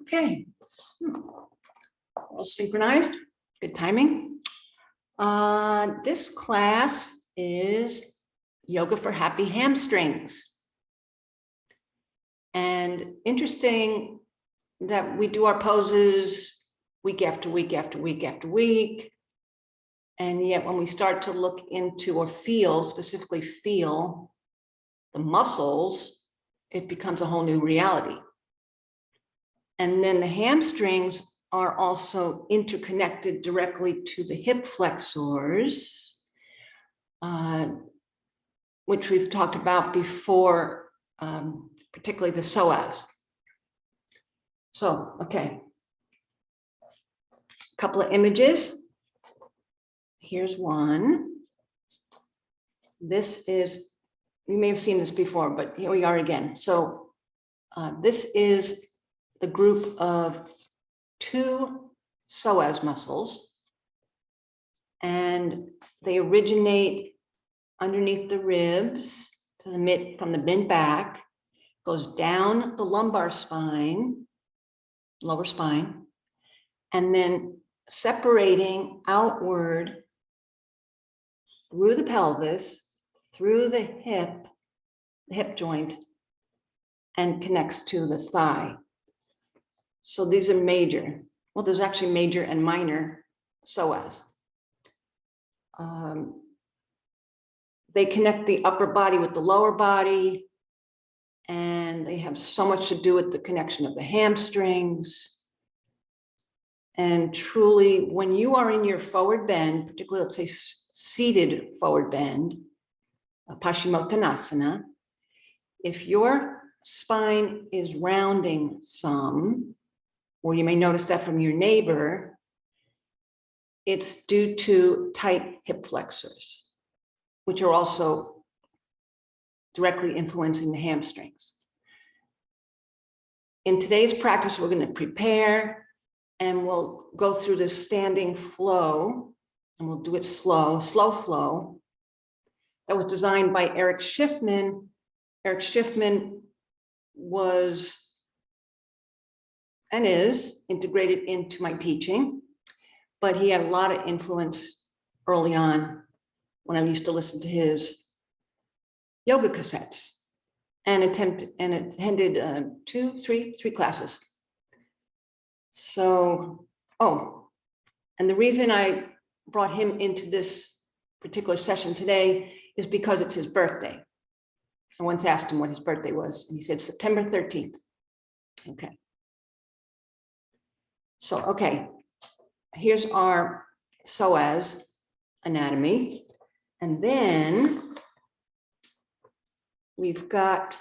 Okay. All synchronized. Good timing. This class is yoga for happy hamstrings. And interesting that we do our poses week after week after week after week. And yet when we start to look into or feel, specifically feel the muscles, it becomes a whole new reality. And then the hamstrings are also interconnected directly to the hip flexors, which we've talked about before, particularly the psoas. So, okay. A couple of images. Here's one. This is, you may have seen this before, but here we are again. So this is the group of two psoas muscles, and they originate underneath the ribs to the mid, from the mid back, goes down the lumbar spine, lower spine, and then separating outward through the pelvis, through the hip joint, and connects to the thigh. So these are major. Well, there's actually major and minor psoas. They connect the upper body with the lower body, and they have so much to do with the connection of the hamstrings. And truly, when you are in your forward bend, particularly let's say seated forward bend, Paschimottanasana, if your spine is rounding some, or you may notice that from your neighbor, it's due to tight hip flexors, which are also directly influencing the hamstrings. In today's practice, we're going to prepare and we'll go through this standing flow, and we'll do it slow flow. That was designed by Eric Schiffman. Eric Schiffman was and is integrated into my teaching, but he had a lot of influence early on when I used to listen to his yoga cassettes and attended three classes. So, and the reason I brought him into this particular session today is because it's his birthday. I once asked him what his birthday was, and he said September 13th. Okay. So, okay, here's our psoas anatomy. And then we've got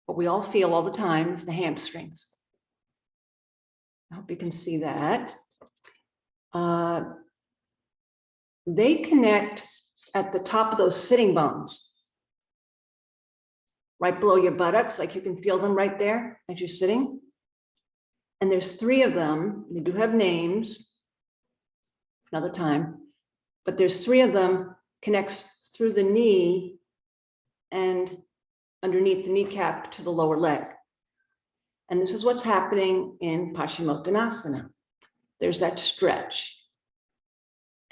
what we all feel all the time is the hamstrings. I hope you can see that. They connect at the top of those sitting bones, right below your buttocks, like you can feel them right there as you're sitting. And there's three of them. They do have names, another time, but there's three of them, connects through the knee and underneath the kneecap to the lower leg. And this is what's happening in Paschimottanasana. There's that stretch.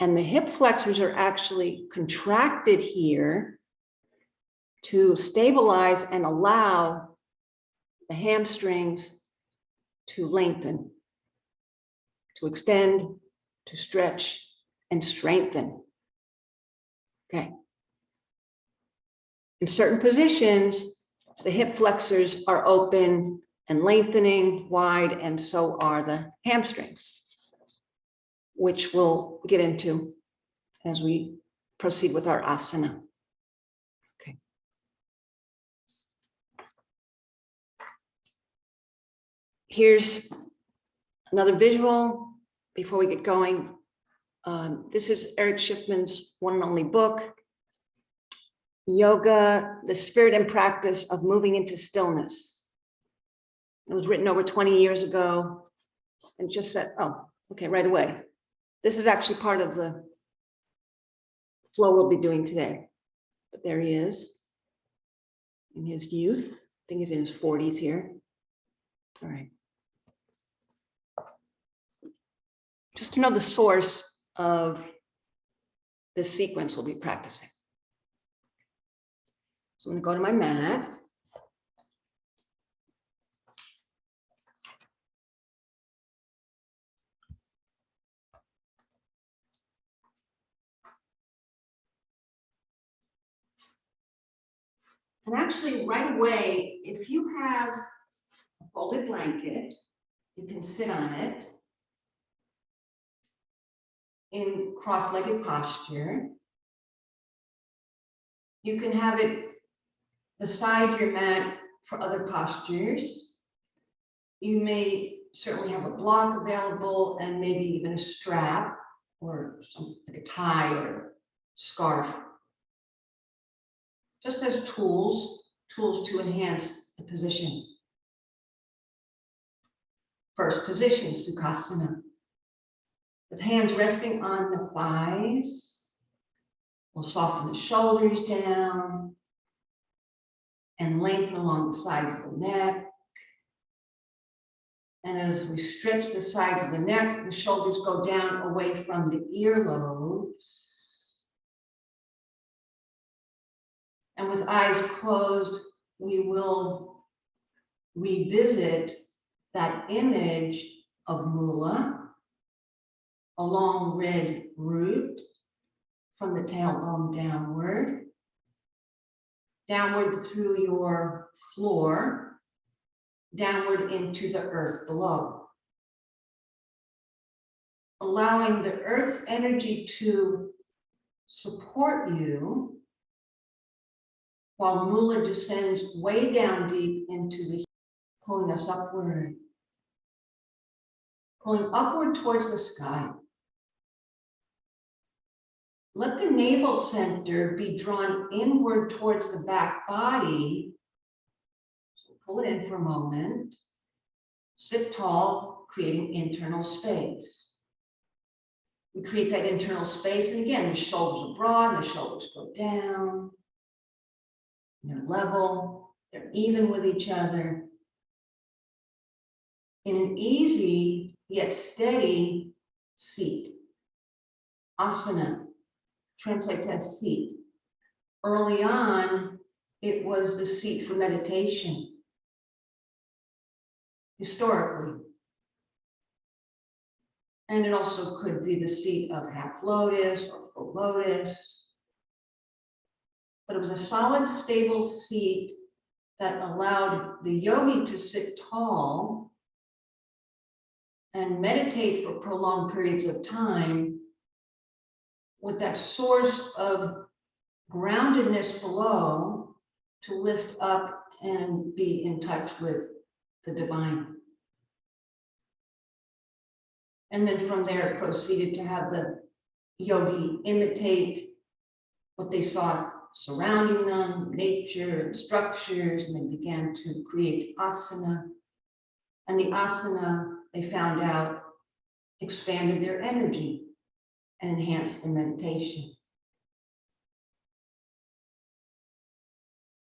And the hip flexors are actually contracted here to stabilize and allow the hamstrings to lengthen, to extend, to stretch, and strengthen. Okay. In certain positions, the hip flexors are open and lengthening wide, and so are the hamstrings, which we'll get into as we proceed with our asana. Okay. Here's another visual before we get going. This is Eric Schiffman's one and only book, Yoga, the Spirit and Practice of Moving into Stillness. It was written over 20 years ago and just said, oh, okay, right away. This is actually part of the flow we'll be doing today. But there he is in his youth. I think he's in his 40s here. All right. Just to know the source of this sequence we'll be practicing. So I'm going to go to my mat. And actually, right away, if you have a folded blanket, you can sit on it in cross-legged posture. You can have it beside your mat for other postures. You may certainly have a block available and maybe even a strap or something like a tie or scarf. Just as tools to enhance the position. First position, Sukhasana. With hands resting on the thighs, we'll soften the shoulders down and lengthen along the sides of the neck. And as we stretch the sides of the neck, the shoulders go down away from the earlobes. And with eyes closed, we will revisit that image of Mula, a long red root from the tailbone downward, downward through your floor, downward into the earth below. Allowing the earth's energy to support you while Mula descends way down deep into the, pulling us upward. Pulling upward towards the sky. Let the navel center be drawn inward towards the back body. So pull it in for a moment. Sit tall, creating internal space. We create that internal space, and again, the shoulders are broad, the shoulders go down. They're level, they're even with each other. In an easy yet steady seat. Asana translates as seat. Early on, it was the seat for meditation. Historically. And it also could be the seat of half lotus or full lotus. But it was a solid, stable seat that allowed the yogi to sit tall and meditate for prolonged periods of time with that source of groundedness below to lift up and be in touch with the divine. And then from there, proceeded to have the yogi imitate what they saw surrounding them, nature and structures, and they began to create asana. And the asana, they found out, expanded their energy and enhanced the meditation.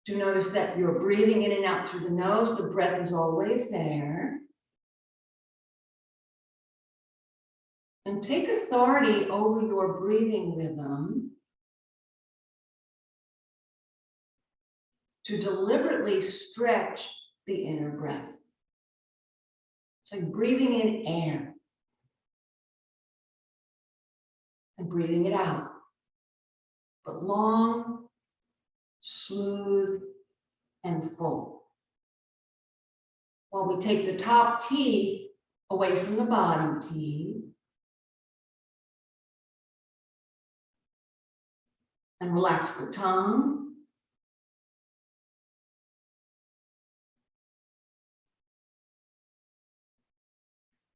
Do notice that you're breathing in and out through the nose. The breath is always there. And take authority over your breathing rhythm to deliberately stretch the inner breath. It's like breathing in air and breathing it out, but long, smooth, and full. While we take the top teeth away from the bottom teeth and relax the tongue.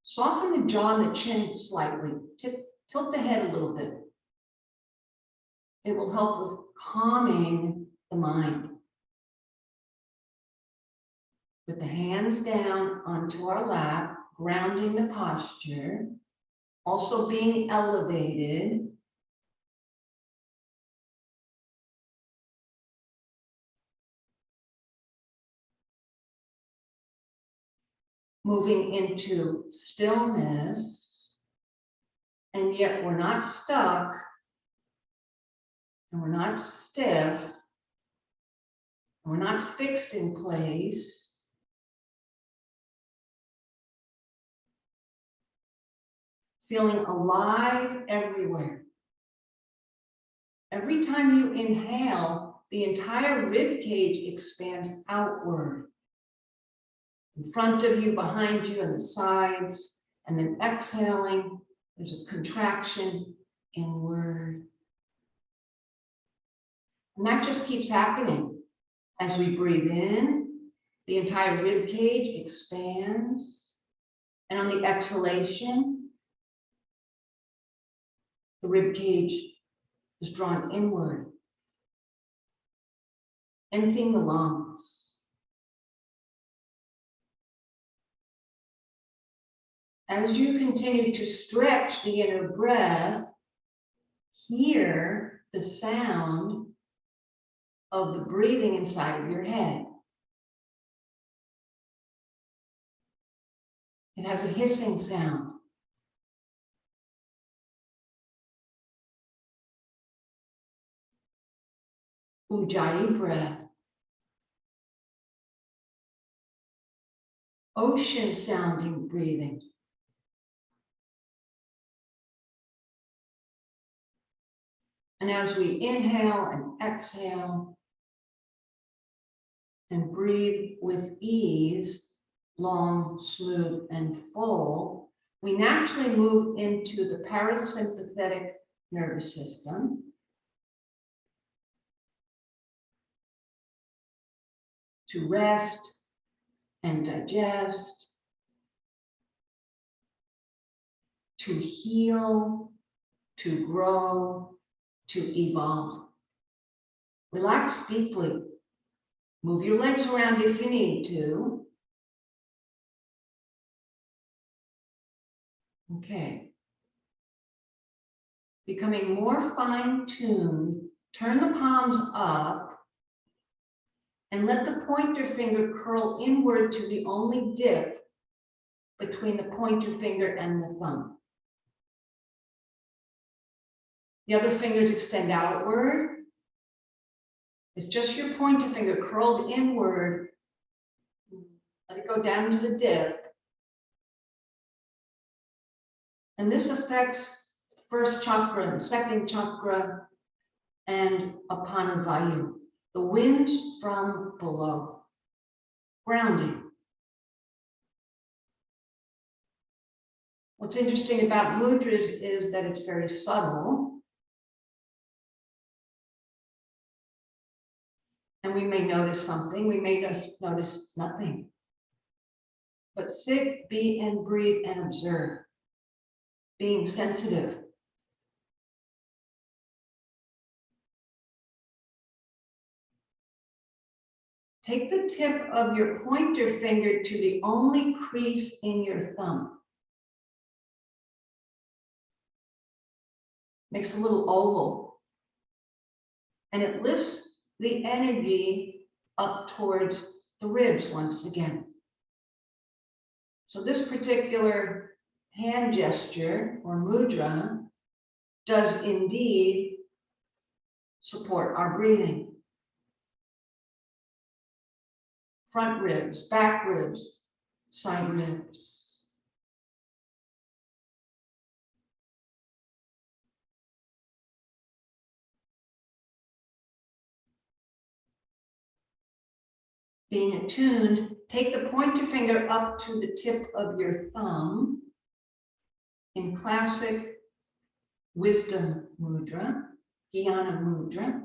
Soften the jaw and the chin slightly. Tilt the head a little bit. It will help with calming the mind. With the hands down onto our lap, grounding the posture, also being elevated. moving into stillness, and yet we're not stuck, and we're not stiff, and we're not fixed in place. Feeling alive everywhere. Every time you inhale, the entire rib cage expands outward. In front of you, behind you, and the sides. And then exhaling, there's a contraction inward. And that just keeps happening. As we breathe in, the entire rib cage expands. And on the exhalation, the rib cage is drawn inward, emptying the lungs. As you continue to stretch the inner breath, hear the sound of the breathing inside of your head. It has a hissing sound. Ujjayi breath. Ocean sounding breathing. And as we inhale and exhale and breathe with ease, long, smooth, and full, we naturally move into the parasympathetic nervous system. To rest and digest, to heal, to grow, to evolve. Relax deeply. Move your legs around if you need to. Okay. Becoming more fine-tuned, turn the palms up and let the pointer finger curl inward to the only dip between the pointer finger and the thumb. The other fingers extend outward. It's just your pointer finger curled inward. Let it go down to the dip. And this affects the first chakra, the second chakra, and Apanavayu, the winds from below. Grounding. What's interesting about mudras is that it's very subtle. And we may notice something, we may just notice nothing. But sit, be, and breathe and observe. Being sensitive. Take the tip of your pointer finger to the only crease in your thumb. Makes a little oval. And it lifts the energy up towards the ribs once again. So this particular hand gesture or mudra does indeed support our breathing. Front ribs, back ribs, side ribs. Being attuned, take the pointer finger up to the tip of your thumb in classic wisdom mudra, Jnana mudra,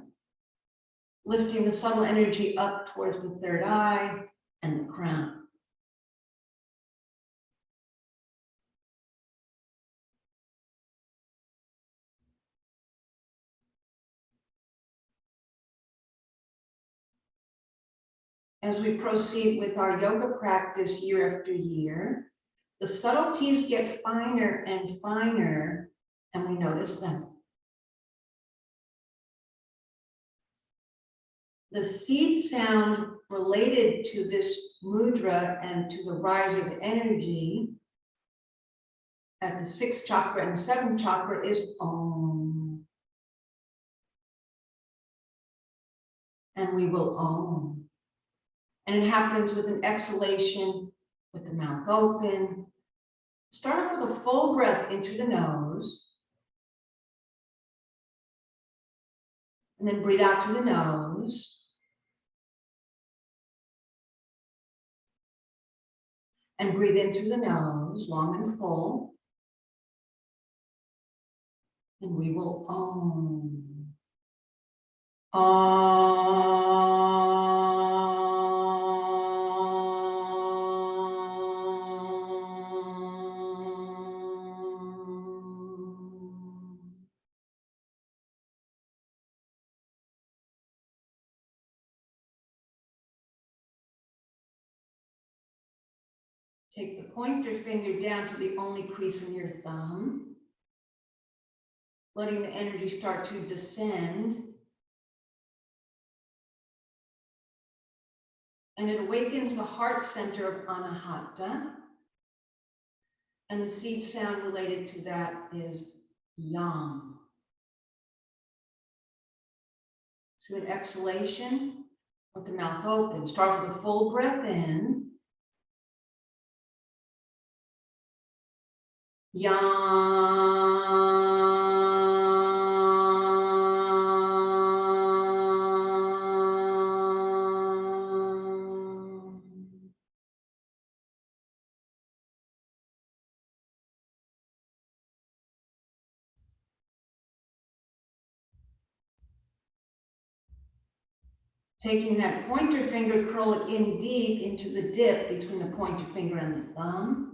lifting the subtle energy up towards the third eye and the crown. As we proceed with our yoga practice year after year, the subtleties get finer and finer, and we notice them. The seed sound related to this mudra and to the rise of energy at the 6th chakra and 7th chakra is Om. And we will Om. And it happens with an exhalation, with the mouth open. Start off with a full breath into the nose. And then breathe out through the nose. And breathe in through the nose, long and full. And we will Om. Take the pointer finger down to the only crease in your thumb, letting the energy start to descend. And it awakens the heart center of Anahata. And the seed sound related to that is Yang. Through an exhalation, with the mouth open. Start with a full breath in. Yang. Taking that pointer finger, curl it in deep into the dip between the pointer finger and the thumb.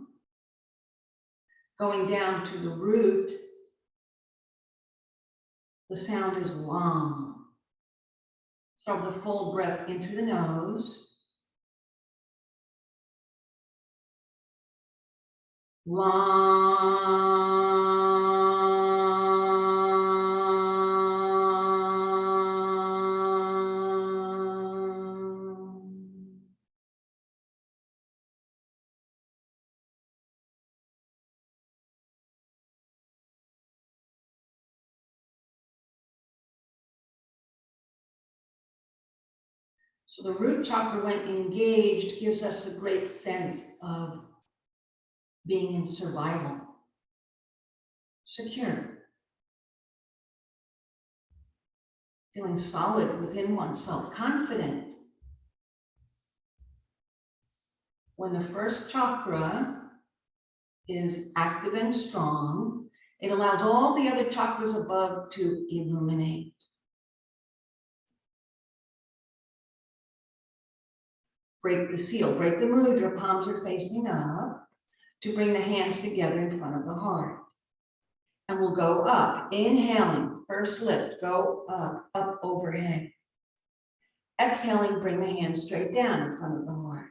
Going down to the root, the sound is Lam. Start with a full breath into the nose. So the root chakra, when engaged, gives us a great sense of being in survival, secure, feeling solid within oneself, confident. When the first chakra is active and strong, it allows all the other chakras above to illuminate. Break the seal, break the mudra, palms are facing up, to bring the hands together in front of the heart. And we'll go up, inhaling, first lift, go up, up overhead. Exhaling, bring the hands straight down in front of the heart.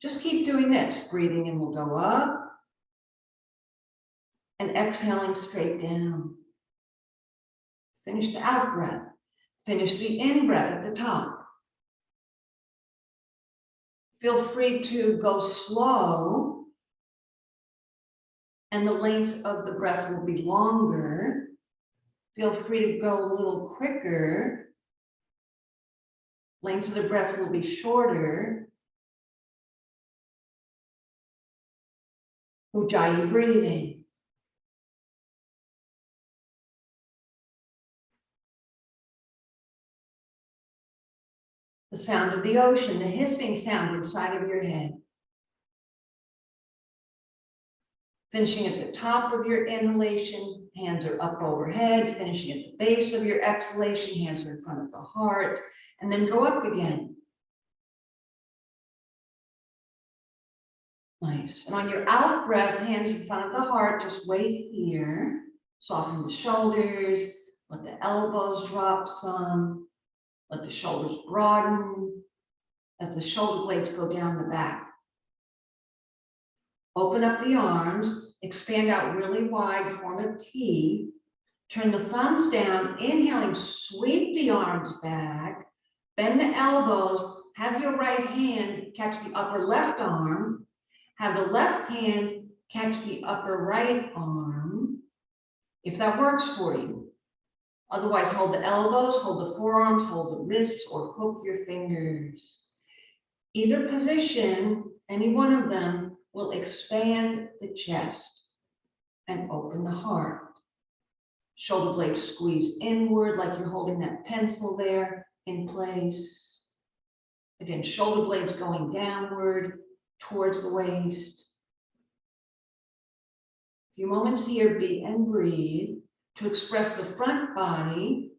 Just keep doing this, breathing in, we'll go up, and exhaling straight down. Finish the out breath, finish the in breath at the top. Feel free to go slow, and the lengths of the breath will be longer. Feel free to go a little quicker. Lengths of the breath will be shorter. Ujjayi breathing. The sound of the ocean, the hissing sound inside of your head. Finishing at the top of your inhalation, hands are up overhead. Finishing at the base of your exhalation, hands are in front of the heart, and then go up again. Nice. And on your out breath, hands in front of the heart, just wait here. Soften the shoulders, let the elbows drop some. Let the shoulders broaden as the shoulder blades go down the back. Open up the arms, expand out really wide, form a T. Turn the thumbs down, inhaling, sweep the arms back. Bend the elbows, have your right hand catch the upper left arm, have the left hand catch the upper right arm, if that works for you. Otherwise, hold the elbows, hold the forearms, hold the wrists, or hook your fingers. Either position, any one of them, will expand the chest and open the heart. Shoulder blades squeeze inward like you're holding that pencil there in place. Again, shoulder blades going downward towards the waist. A few moments here, be and breathe to express the front body.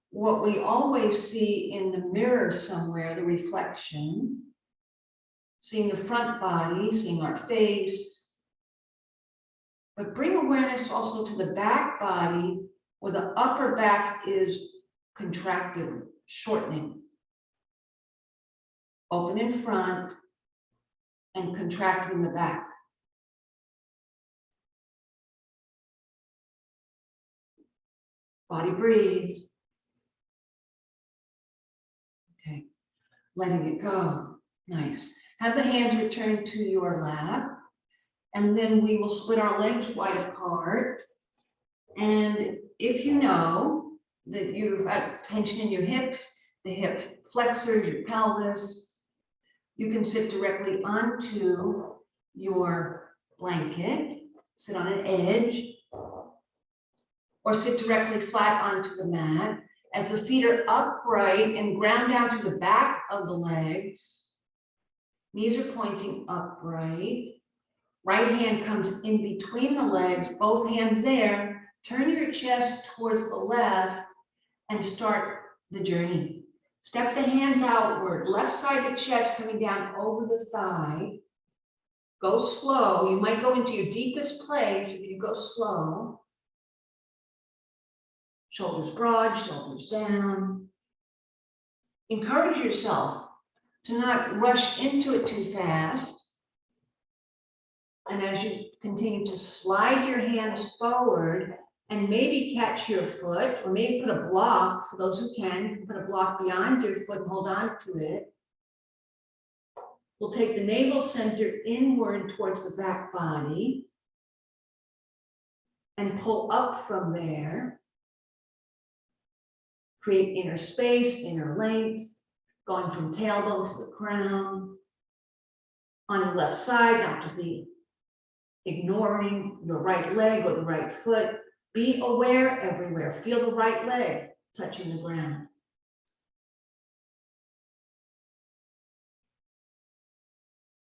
What we always see in the mirror somewhere, the reflection. Seeing the front body, seeing our face. But bring awareness also to the back body, where the upper back is contracted, shortening. Open in front and contract in the back. Body breathes. Okay, letting it go. Nice. Have the hands return to your lap. And then we will split our legs wide apart. And if you know that you've got tension in your hips, the hip flexors, your pelvis, you can sit directly onto your blanket, sit on an edge, or sit directly flat onto the mat. As the feet are upright and ground down to the back of the legs, knees are pointing upright. Right hand comes in between the legs, both hands there. Turn your chest towards the left and start the journey. Step the hands outward, left side of the chest coming down over the thigh. Go slow. You might go into your deepest place if you go slow. Shoulders broad, shoulders down. Encourage yourself to not rush into it too fast. And as you continue to slide your hands forward and maybe catch your foot, or maybe put a block, for those who can, put a block behind your foot and hold on to it. We'll take the navel center inward towards the back body and pull up from there. Create inner space, inner length, going from tailbone to the crown. On the left side, not to be ignoring your right leg or the right foot. Be aware everywhere. Feel the right leg touching the ground.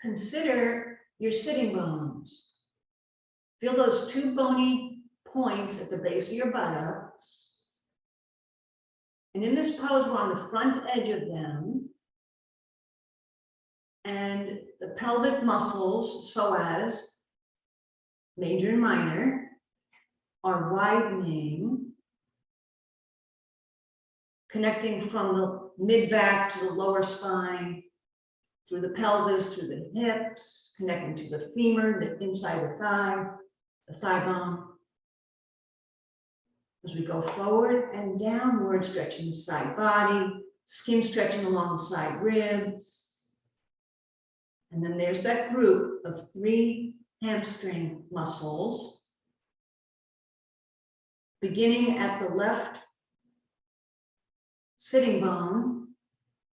Consider your sitting bones. Feel those two bony points at the base of your buttocks. And in this pose, we're on the front edge of them. And the pelvic muscles, psoas, major and minor, are widening, connecting from the mid-back to the lower spine, through the pelvis, through the hips, connecting to the femur, the inside of the thigh bone. As we go forward and downward, stretching the side body, skin stretching along the side ribs. And then there's that group of 3 hamstring muscles, beginning at the left sitting bone,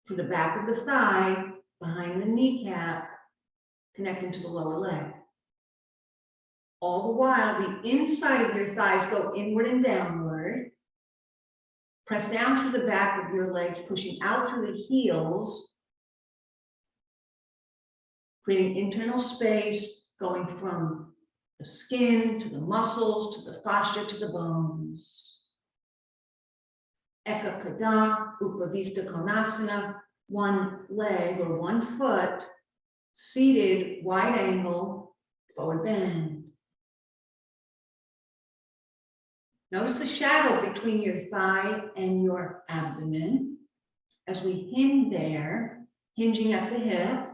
through the back of the thigh, behind the kneecap, connecting to the lower leg. All the while, the inside of your thighs go inward and downward. Press down through the back of your legs, pushing out through the heels, creating internal space, going from the skin to the muscles, to the fascia, to the bones. Eka Pada, Upavista Konasana, one leg or one foot, seated, wide angle, forward bend. Notice the shadow between your thigh and your abdomen as we hinge there, hinging at the hip.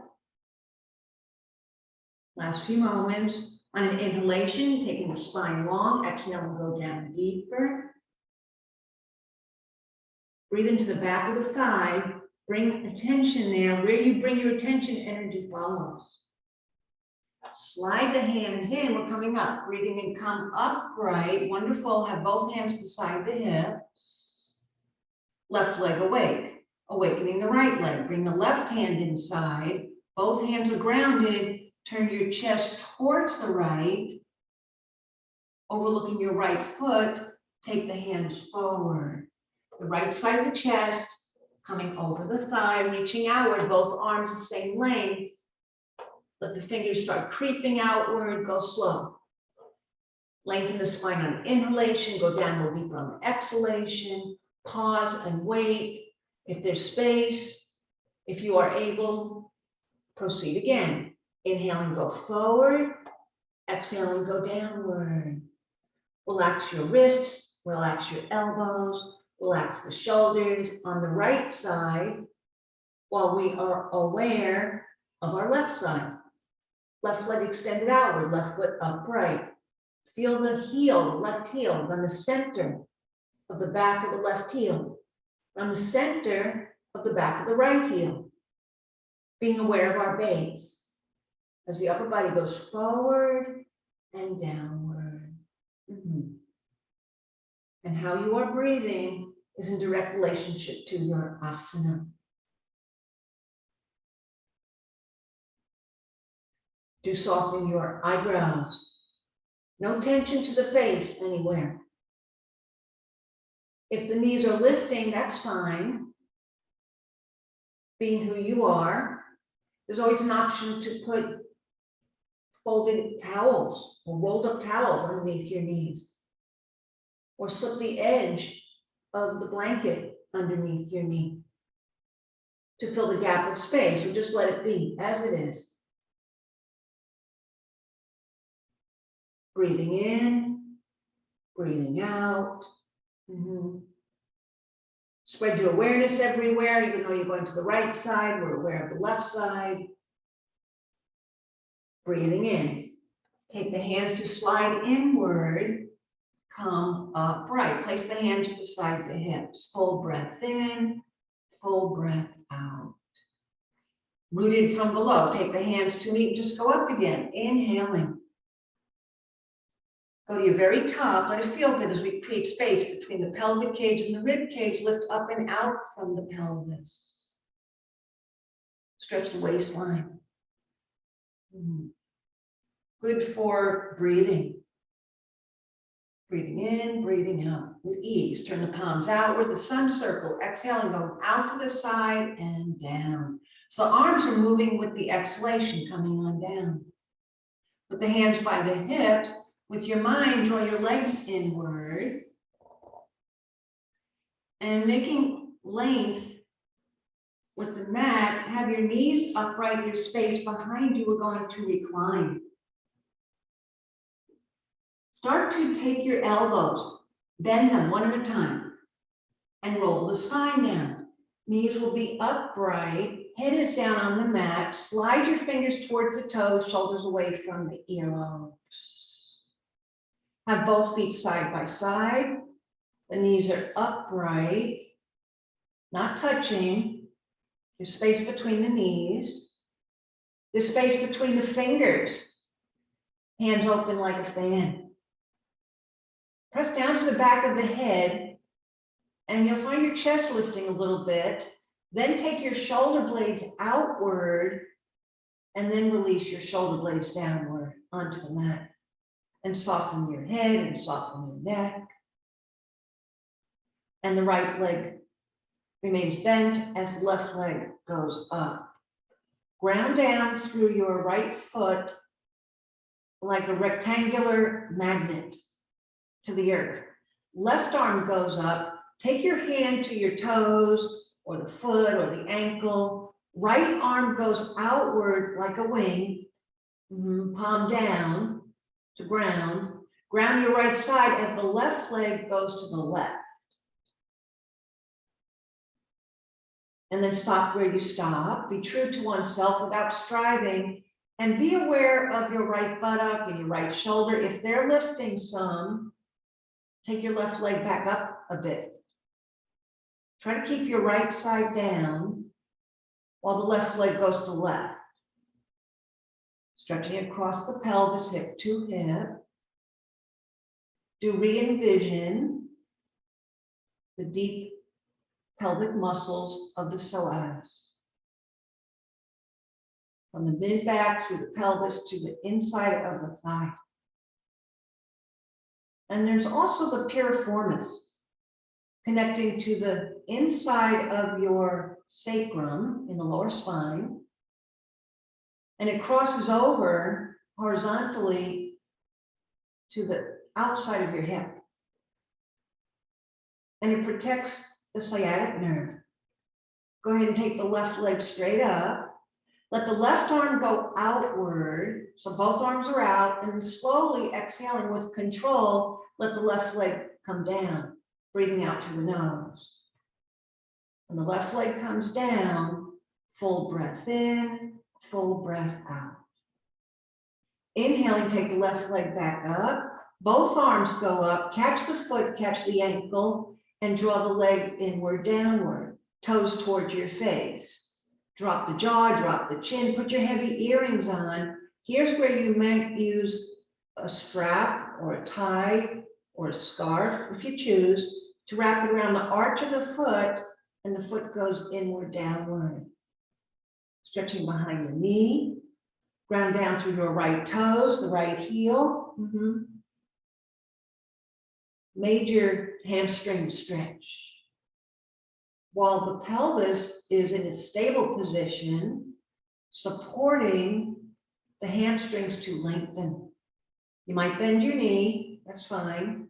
Last few moments. On an inhalation, taking the spine long, exhale and go down deeper. Breathe into the back of the thigh. Bring attention there. Where you bring your attention, energy follows. Slide the hands in. We're coming up. Breathing in, come upright. Wonderful. Have both hands beside the hips. Left leg awake. Awakening the right leg. Bring the left hand inside. Both hands are grounded. Turn your chest towards the right. Overlooking your right foot. Take the hands forward. The right side of the chest. Coming over the thigh, reaching outward, both arms the same length. Let the fingers start creeping outward, go slow. Lengthen the spine on inhalation, go down a little deeper on the exhalation. Pause and wait. If there's space, if you are able, proceed again. Inhaling, go forward. Exhaling, go downward. Relax your wrists, relax your elbows. Relax the shoulders on the right side while we are aware of our left side. Left leg extended outward, left foot upright. Feel the heel, the left heel, on the center of the back of the left heel, on the center of the back of the right heel. Being aware of our base as the upper body goes forward and downward. And how you are breathing is in direct relationship to your asana. Do soften your eyebrows. No tension to the face anywhere. If the knees are lifting, that's fine. Being who you are, there's always an option to put folded towels or rolled up towels underneath your knees. Or slip the edge of the blanket underneath your knee to fill the gap of space, or just let it be as it is. Breathing in, breathing out. Spread your awareness everywhere, even though you're going to the right side, we're aware of the left side. Breathing in. Take the hands to slide inward. Come upright. Place the hands beside the hips. Full breath in, full breath out. Rooted from below. Take the hands to meet. Just go up again. Inhaling. Go to your very top. Let it feel good as we create space between the pelvic cage and the rib cage. Lift up and out from the pelvis. Stretch the waistline. Good for breathing. Breathing in, breathing out with ease. Turn the palms outward, the sun circle. Exhaling, going out to the side and down. So the arms are moving with the exhalation, coming on down. Put the hands by the hips. With your mind, draw your legs inward. And making length with the mat, have your knees upright, there's space behind you. We're going to recline. Start to take your elbows, bend them one at a time, and roll the spine down. Knees will be upright, head is down on the mat. Slide your fingers towards the toes, shoulders away from the earlobes. Have both feet side by side. The knees are upright, not touching. There's space between the knees. There's space between the fingers. Hands open like a fan. Press down to the back of the head, and you'll find your chest lifting a little bit. Then take your shoulder blades outward, and then release your shoulder blades downward onto the mat. And soften your head and soften your neck. And the right leg remains bent as the left leg goes up. Ground down through your right foot like a rectangular magnet to the earth. Left arm goes up. Take your hand to your toes or the foot or the ankle. Right arm goes outward like a wing. Palm down to ground. Ground your right side as the left leg goes to the left. And then stop where you stop. Be true to oneself without striving. And be aware of your right buttock and your right shoulder. If they're lifting some, take your left leg back up a bit. Try to keep your right side down while the left leg goes to left. Stretching across the pelvis, hip to hip. Do re-envision the deep pelvic muscles of the psoas. From the mid-back through the pelvis to the inside of the thigh. And there's also the piriformis, connecting to the inside of your sacrum in the lower spine. And it crosses over horizontally to the outside of your hip. And it protects the sciatic nerve. Go ahead and take the left leg straight up. Let the left arm go outward, so both arms are out, and slowly exhaling with control, let the left leg come down, breathing out through the nose. When the left leg comes down, full breath in, full breath out. Inhaling, take the left leg back up. Both arms go up, catch the foot, catch the ankle, and draw the leg inward, downward, toes towards your face. Drop the jaw, drop the chin, put your heavy earrings on. Here's where you might use a strap or a tie or a scarf, if you choose, to wrap it around the arch of the foot, and the foot goes inward, downward. Stretching behind the knee, ground down through your right toes, the right heel. Major hamstring stretch. While the pelvis is in a stable position, supporting the hamstrings to lengthen. You might bend your knee, that's fine.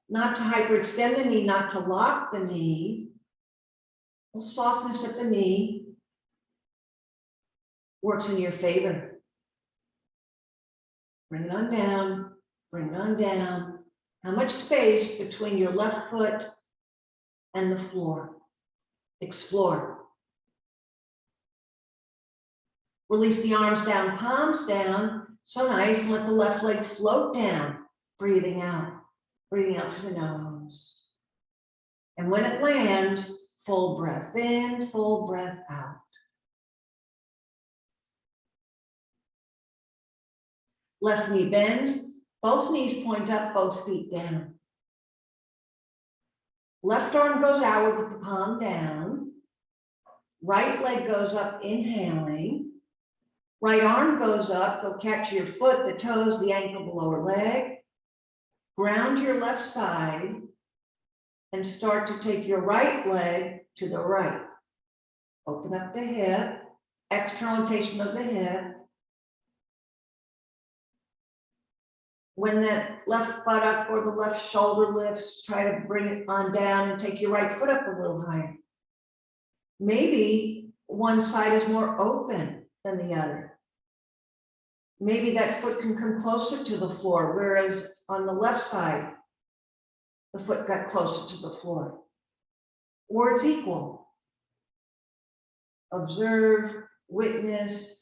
Not to hyperextend the knee, not to lock the knee. A little softness at the knee works in your favor. Bring it on down, bring it on down. How much space between your left foot and the floor? Explore. Release the arms down, palms down. So nice. And let the left leg float down. Breathing out through the nose. And when it lands, full breath in, full breath out. Left knee bends. Both knees point up, both feet down. Left arm goes outward with the palm down. Right leg goes up, inhaling. Right arm goes up, go catch your foot, the toes, the ankle, the lower leg. Ground your left side and start to take your right leg to the right. Open up the hip, external rotation of the hip. When that left buttock or the left shoulder lifts, try to bring it on down and take your right foot up a little higher. Maybe one side is more open than the other. Maybe that foot can come closer to the floor, whereas on the left side, the foot got closer to the floor. Or it's equal. Observe, witness,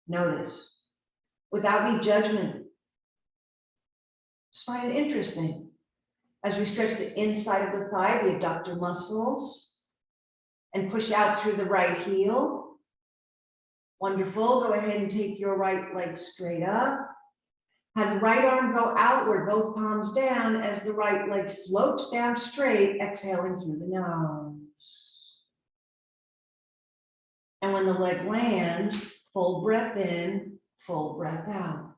notice, without any judgment. Just find it interesting. As we stretch the inside of the thigh, the adductor muscles, and push out through the right heel. Wonderful. Go ahead and take your right leg straight up. Have the right arm go outward, both palms down, as the right leg floats down straight, exhaling through the nose. And when the leg lands, full breath in, full breath out.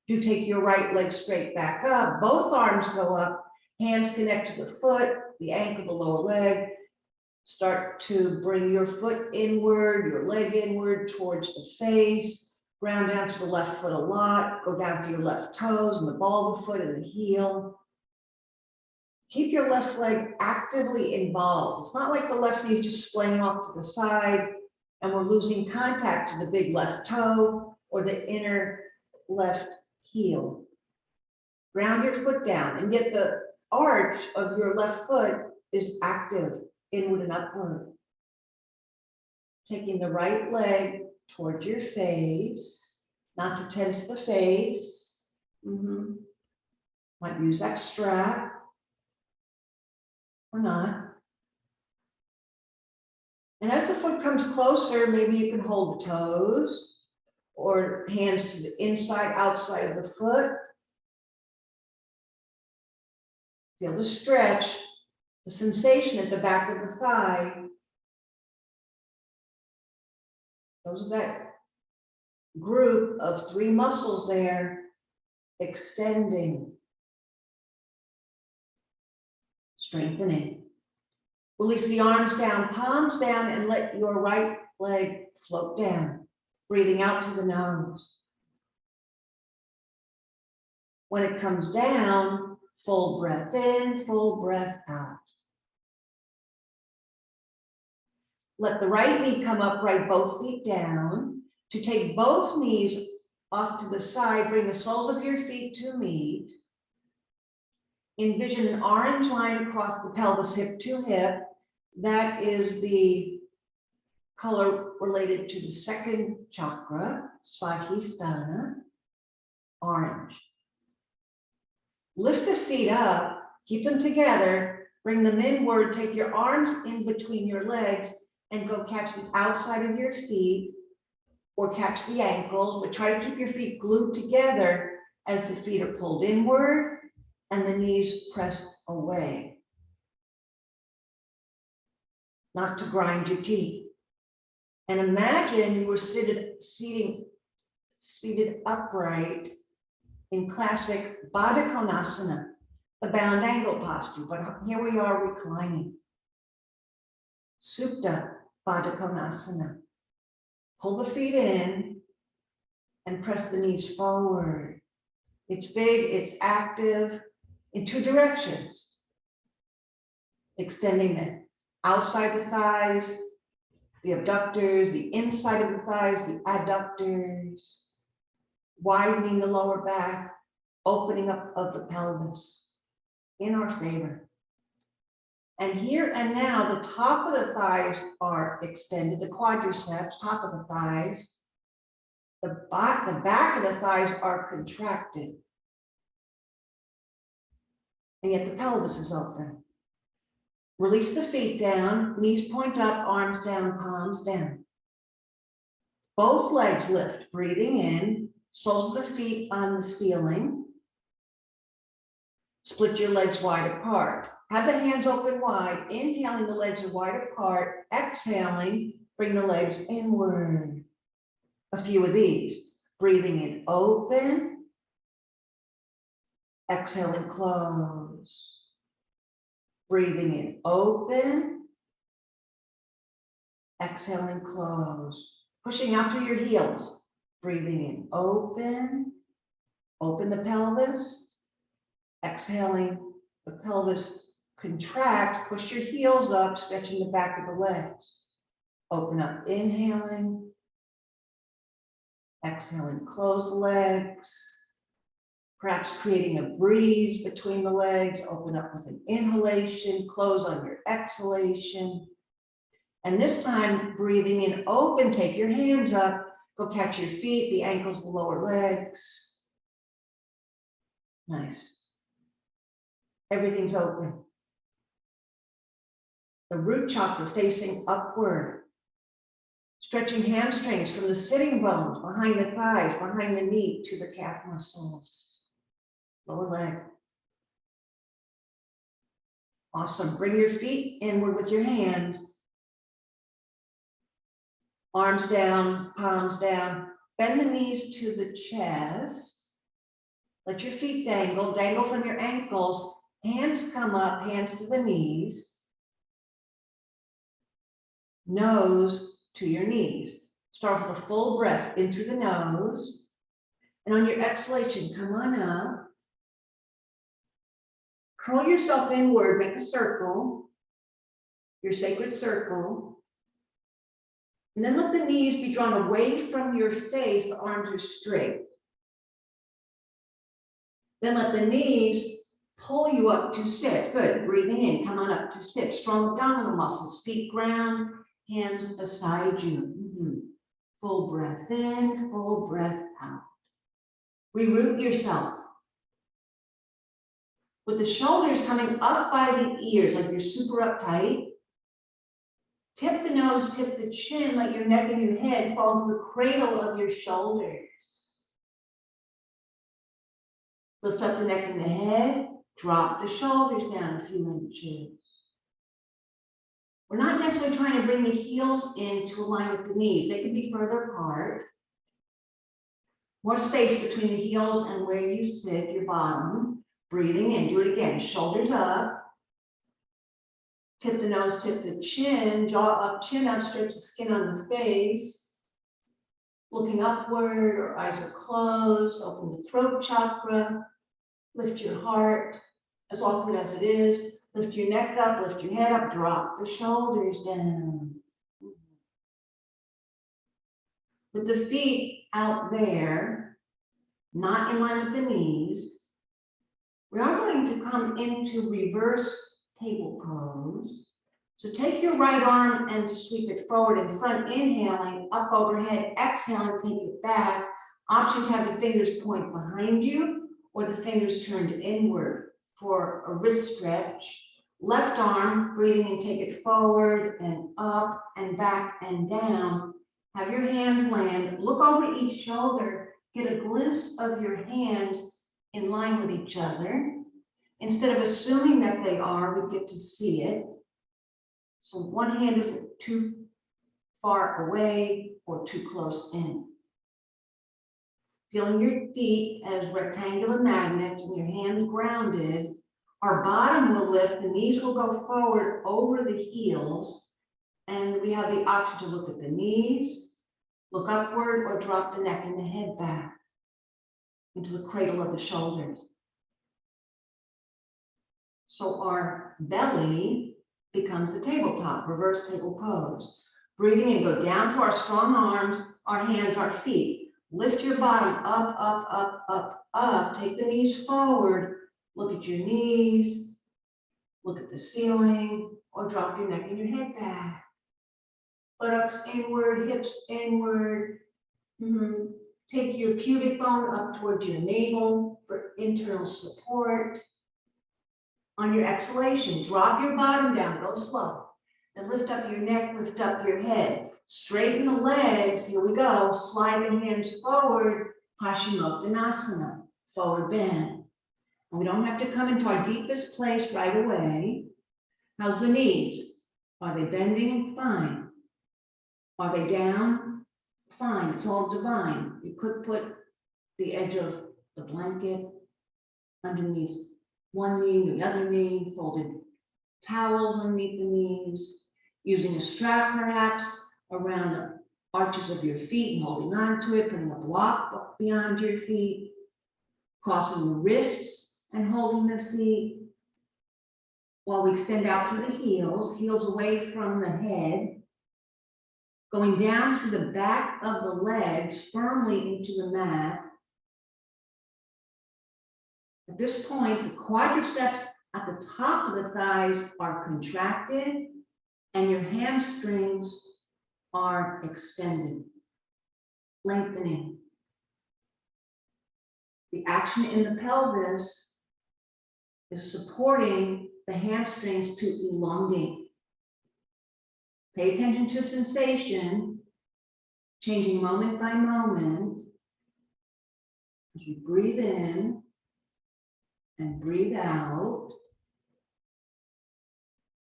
You take your right leg straight back up, both arms go up, hands connect to the foot, the ankle, the lower leg. Start to bring your foot inward, your leg inward towards the face. Ground down to the left foot a lot. Go down to your left toes and the ball of the foot and the heel. Keep your left leg actively involved. It's not like the left knee is just splaying off to the side and we're losing contact to the big left toe or the inner left heel. Ground your foot down and get the arch of your left foot is active, inward and upward. Taking the right leg toward your face, not to tense the face. Might use that strap. or not. And as the foot comes closer, maybe you can hold the toes or hands to the inside, outside of the foot. Feel the stretch, the sensation at the back of the thigh. Those are that group of 3 muscles there, extending, strengthening. Release the arms down, palms down, and let your right leg float down, breathing out through the nose. When it comes down, full breath in, full breath out. Let the right knee come upright, both feet down. To take both knees off to the side, bring the soles of your feet to meet. Envision an orange line across the pelvis, hip to hip. That is the color related to the second chakra, Svadhisthana, orange. Lift the feet up, keep them together, bring them inward, take your arms in between your legs and go catch the outside of your feet or catch the ankles, but try to keep your feet glued together as the feet are pulled inward and the knees pressed away. Not to grind your teeth. And imagine you were seated upright in classic Baddha Konasana, the bound angle posture, but here we are reclining. Supta Baddha Konasana. Pull the feet in and press the knees forward. It's big, it's active in 2 directions. Extending the outside the thighs, the abductors, the inside of the thighs, the adductors, widening the lower back, opening up of the pelvis in our favor. And here and now, the top of the thighs are extended, the quadriceps, top of the thighs. The back of the thighs are contracted. And yet the pelvis is open. Release the feet down, knees point up, arms down, palms down. Both legs lift, breathing in, soles of the feet on the ceiling. Split your legs wide apart. Have the hands open wide, inhaling the legs are wide apart, exhaling, bring the legs inward. A few of these, breathing in open, exhaling close. Breathing in open, exhaling close. Pushing out through your heels, breathing in open, open the pelvis, exhaling the pelvis contracts, push your heels up, stretching the back of the legs. Open up, inhaling, exhaling, close the legs. Perhaps creating a breeze between the legs, open up with an inhalation, close on your exhalation. And this time, breathing in open, take your hands up, go catch your feet, the ankles, the lower legs. Nice. Everything's open. The root chakra facing upward. Stretching hamstrings from the sitting bones, behind the thighs, behind the knee to the calf muscles. Lower leg. Awesome. Bring your feet inward with your hands. Arms down, palms down. Bend the knees to the chest. Let your feet dangle. Dangle from your ankles. Hands come up, hands to the knees. Nose to your knees. Start with a full breath in through the nose. And on your exhalation, come on up. Curl yourself inward, make a circle, your sacred circle. And then let the knees be drawn away from your face, the arms are straight. Then let the knees pull you up to sit. Good, breathing in, come on up to sit. Strong abdominal muscles, feet ground, hands beside you. Full breath in, full breath out. Reroot yourself. With the shoulders coming up by the ears, like you're super uptight. Tip the nose, tip the chin, let your neck and your head fall to the cradle of your shoulders. Lift up the neck and the head, drop the shoulders down a few inches. We're not necessarily trying to bring the heels in to align with the knees. They can be further apart. More space between the heels and where you sit, your bottom. Breathing in, do it again, shoulders up. Tip the nose, tip the chin, jaw up, chin up, stretch the skin on the face. Looking upward, or eyes are closed, open the throat chakra. Lift your heart, as awkward as it is. Lift your neck up, lift your head up, drop the shoulders down. With the feet out there, not in line with the knees, we are going to come into reverse table pose. So take your right arm and sweep it forward in front, inhaling, up overhead, exhaling, take it back. Option to have the fingers point behind you or the fingers turned inward for a wrist stretch. Left arm, breathing and take it forward and up and back and down. Have your hands land, look over each shoulder, get a glimpse of your hands in line with each other. Instead of assuming that they are, we get to see it. So one hand isn't too far away or too close in. Feeling your feet as rectangular magnets and your hands grounded, our bottom will lift, the knees will go forward over the heels, and we have the option to look at the knees, look upward, or drop the neck and the head back into the cradle of the shoulders. So our belly becomes the tabletop, reverse table pose. Breathing in, go down through our strong arms, our hands, our feet. Lift your bottom up, up, up, up, up. Take the knees forward. Look at your knees. Look at the ceiling, or drop your neck and your head back. Buttocks inward, hips inward. Take your pubic bone up towards your navel for internal support. On your exhalation, drop your bottom down, go slow. Then lift up your neck, lift up your head. Straighten the legs, here we go. Slide the hands forward, Paschimottanasana, forward bend. And we don't have to come into our deepest place right away. How's the knees? Are they bending? Fine. Are they down? Fine, it's all divine. You could put the edge of the blanket underneath one knee, the other knee, folded towels underneath the knees, using a strap perhaps around the arches of your feet and holding on to it, putting a block beyond your feet, crossing the wrists and holding the feet, while we extend out through the heels, heels away from the head, going down through the back of the legs firmly into the mat. At this point, the quadriceps at the top of the thighs are contracted and your hamstrings are extended, lengthening. The action in the pelvis is supporting the hamstrings to elongate. Pay attention to sensation, changing moment by moment as we breathe in and breathe out,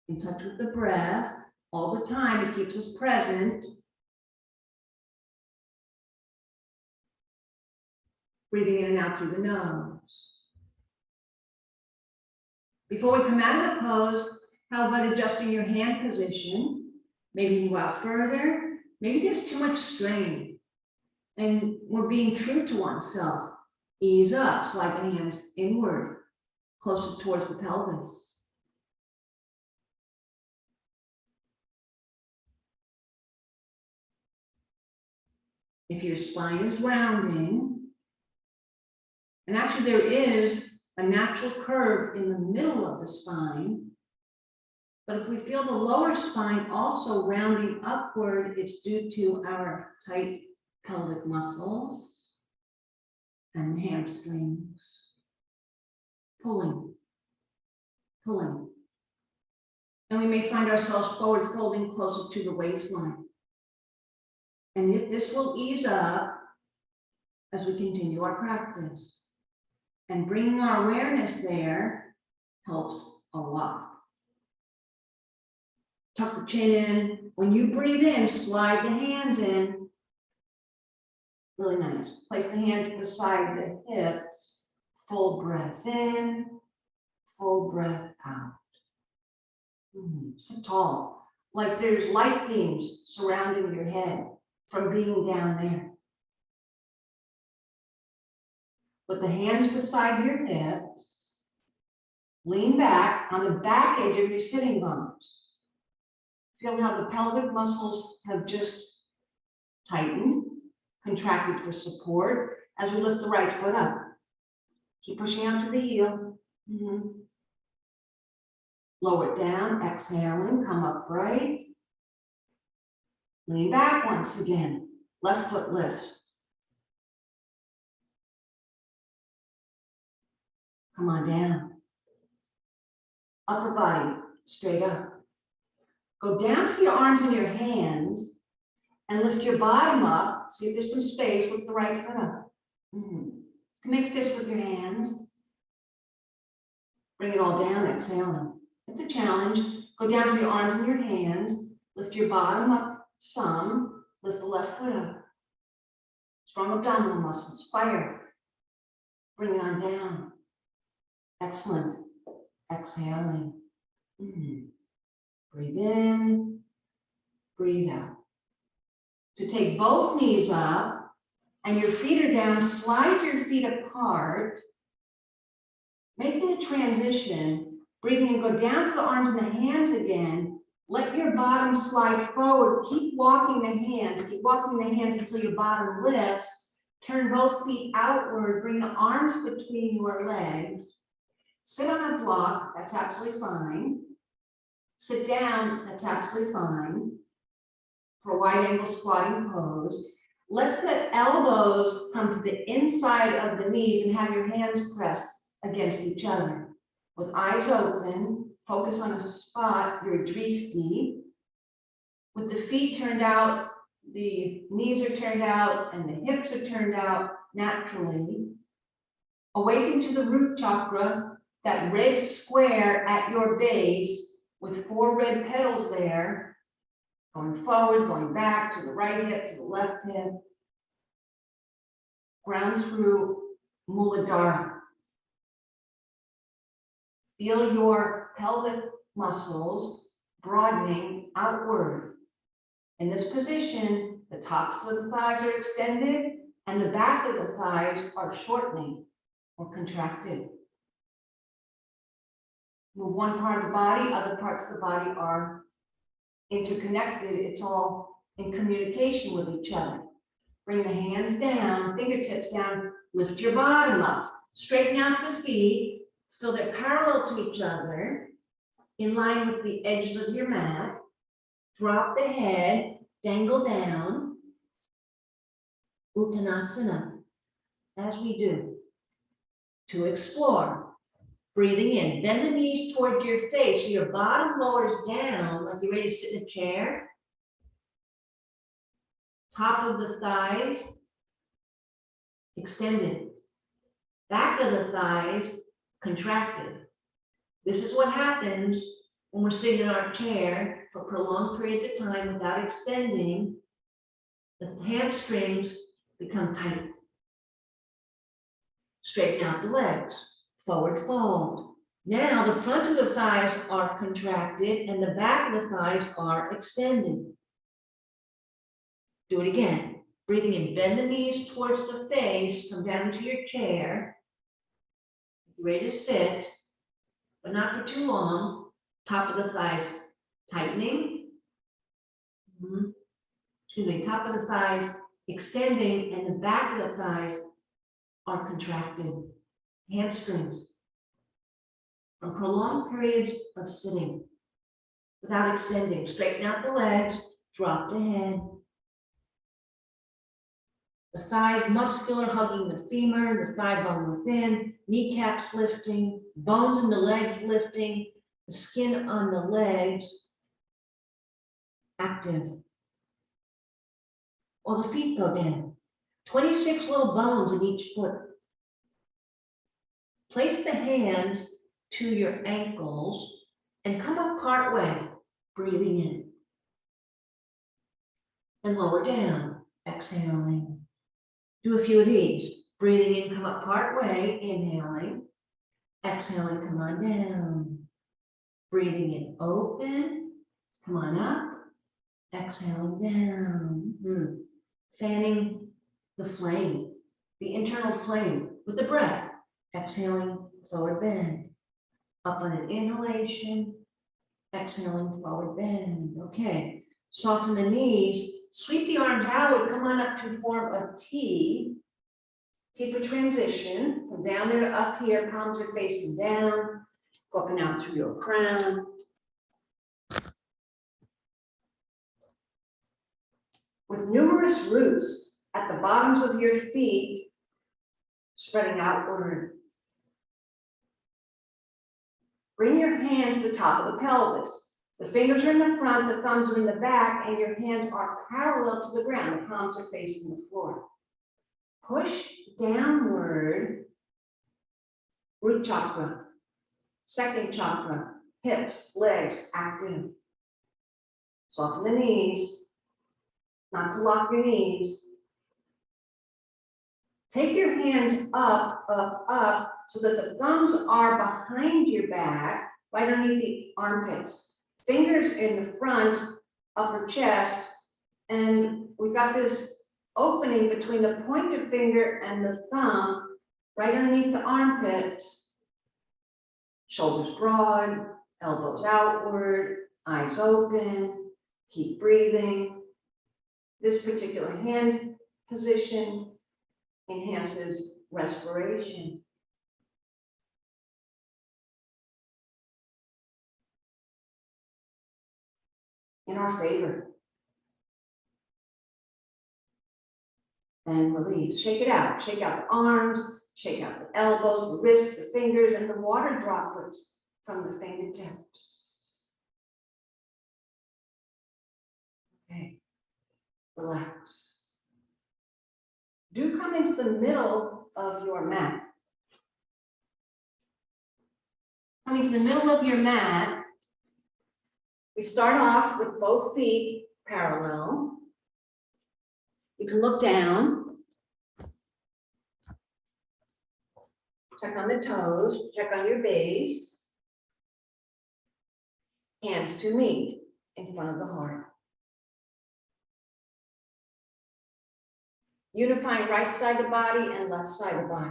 in touch with the breath all the time. It keeps us present. Breathing in and out through the nose. Before we come out of the pose, how about adjusting your hand position? Maybe you can go out further. Maybe there's too much strain and we're being true to oneself. Ease up, slide the hands inward, closer towards the pelvis. If your spine is rounding, and actually there is a natural curve in the middle of the spine, but if we feel the lower spine also rounding upward, it's due to our tight pelvic muscles and hamstrings pulling. pulling. And we may find ourselves forward folding closer to the waistline. And if this will ease up as we continue our practice. And bringing our awareness there helps a lot. Tuck the chin in. When you breathe in, slide the hands in. Really nice. Place the hands beside the hips. Full breath in, full breath out. Sit tall, like there's light beams surrounding your head from being down there. With the hands beside your hips, lean back on the back edge of your sitting bones. Feel how the pelvic muscles have just tightened, contracted for support as we lift the right foot up. Keep pushing out to the heel. Lower it down, exhaling, come upright. Lean back once again. Left foot lifts. Come on down. Upper body, straight up. Go down to your arms and your hands and lift your bottom up. See if there's some space, lift the right foot up. You can make fists with your hands. Bring it all down, exhaling. It's a challenge. Go down to your arms and your hands. Lift your bottom up some. Lift the left foot up. Strong abdominal muscles. Fire. Bring it on down. Excellent. Exhaling. Breathe in. Breathe out. To take both knees up and your feet are down, slide your feet apart. Making a transition, breathing and go down to the arms and the hands again. Let your bottom slide forward. Keep walking the hands until your bottom lifts. Turn both feet outward. Bring the arms between your legs. Sit on a block, that's absolutely fine. Sit down, that's absolutely fine. For a wide angle squatting pose. Let the elbows come to the inside of the knees and have your hands pressed against each other. With eyes open, focus on a spot, your dristi. With the feet turned out, the knees are turned out, and the hips are turned out naturally. Awaken to the root chakra, that red square at your base with 4 red petals there. Going forward, going back to the right hip, to the left hip. Ground through Muladhara. Feel your pelvic muscles broadening outward. In this position, the tops of the thighs are extended and the back of the thighs are shortening or contracted. Move one part of the body, other parts of the body are interconnected. It's all in communication with each other. Bring the hands down, fingertips down, lift your bottom up. Straighten out the feet so they're parallel to each other, in line with the edges of your mat. Drop the head, dangle down. Uttanasana, as we do. To explore, breathing in. Bend the knees towards your face so your bottom lowers down like you're ready to sit in a chair. Top of the thighs extended. Back of the thighs contracted. This is what happens when we're sitting in our chair for prolonged periods of time without extending. The hamstrings become tight. Straighten out the legs. Forward fold. Now the front of the thighs are contracted and the back of the thighs are extended. Do it again. Breathing in, bend the knees towards the face, come down into your chair. Ready to sit, but not for too long. Top of the thighs tightening. Top of the thighs extending and the back of the thighs are contracted. Hamstrings. From prolonged periods of sitting without extending. Straighten out the legs, drop the head. The thighs muscular, hugging the femur, the thigh bone within, kneecaps lifting, bones in the legs lifting, The skin on the legs active. While the feet go down. 26 little bones in each foot. Place the hands to your ankles and come up part way, breathing in. And lower down, exhaling. Do a few of these. Breathing in, come up part way, inhaling. Exhaling, come on down. Breathing in, open. Come on up. Exhaling down. Fanning the flame, the internal flame with the breath. Exhaling, forward bend. Up on an inhalation. Exhaling, forward bend. Okay. Soften the knees. Sweep the arms outward. Come on up to form a T. T for transition. From down there to up here. Palms are facing down. Go up and out through your crown. With numerous roots at the bottoms of your feet, spreading outward. Bring your hands to the top of the pelvis. The fingers are in the front, the thumbs are in the back, and your hands are parallel to the ground. The palms are facing the floor. Push downward, root chakra, second chakra, hips, legs, active. Soften the knees, not to lock your knees. Take your hands up, up, up, so that the thumbs are behind your back, right underneath the armpits. Fingers in the front, upper chest, and we've got this opening between the pointer finger and the thumb, right underneath the armpits. Shoulders broad, elbows outward, eyes open, keep breathing. This particular hand position enhances respiration. In our favor. And release. Shake it out. Shake out the arms, shake out the elbows, the wrists, the fingers, and the water droplets from the fingertips. Okay. Relax. Do come into the middle of your mat. Coming to the middle of your mat, we start off with both feet parallel. You can look down. Check on the toes, check on your base. Hands to meet in front of the heart. Unifying right side of the body and left side of the body.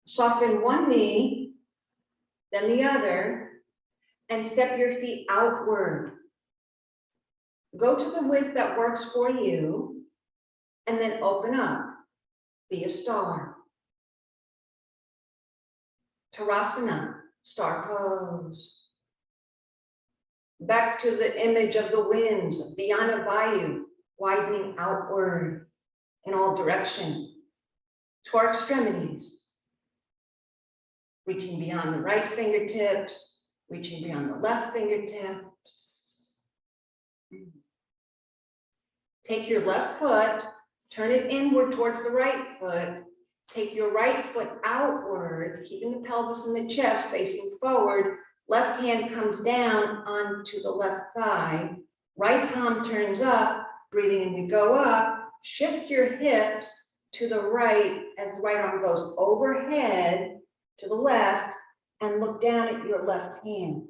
Soften one knee, then the other, and step your feet outward. Go to the width that works for you, and then open up. Be a star. Tadasana, star pose. Back to the image of the winds, beyond a bayou, widening outward in all directions, to our extremities. Reaching beyond the right fingertips, reaching beyond the left fingertips. Take your left foot, turn it inward towards the right foot. Take your right foot outward, keeping the pelvis and the chest facing forward. Left hand comes down onto the left thigh. Right palm turns up, breathing in, we go up. Shift your hips to the right as the right arm goes overhead to the left, and look down at your left hand.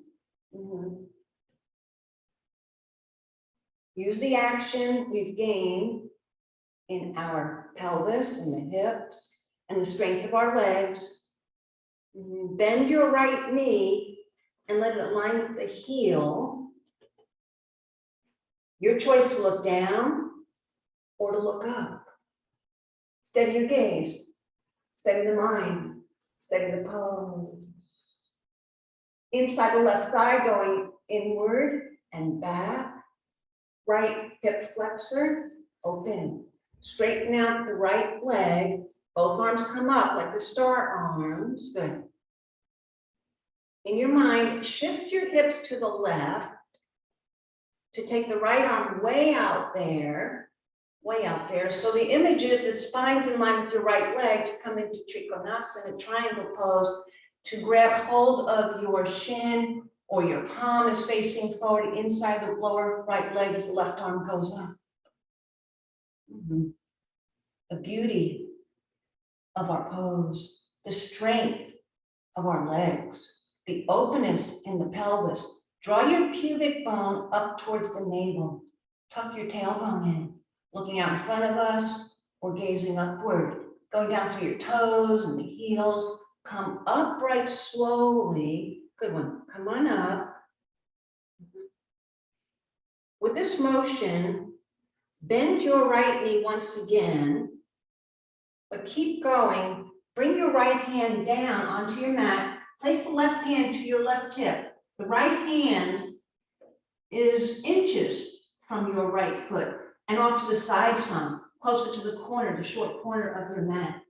Use the action we've gained in our pelvis and the hips and the strength of our legs. Bend your right knee and let it align with the heel. Your choice to look down or to look up. Steady your gaze, steady the mind. Steady the pose. Inside the left thigh going inward and back. Right hip flexor, open. Straighten out the right leg Both arms come up like the star arms. Good. In your mind, shift your hips to the left to take the right arm way out there. So the image is the spine's in line with your right leg to come into Trikonasana, triangle pose, to grab hold of your shin or your palm is facing forward inside the lower right leg as the left arm goes up. The beauty of our pose, the strength of our legs, the openness in the pelvis. Draw your pubic bone up towards the navel. Tuck your tailbone in, looking out in front of us or gazing upward, going down through your toes and the heels. Come upright slowly. Good one. Come on up. With this motion, bend your right knee once again, but keep going. Bring your right hand down onto your mat. Place the left hand to your left hip. The right hand is inches from your right foot and off to the side some, closer to the corner, the short corner of your mat.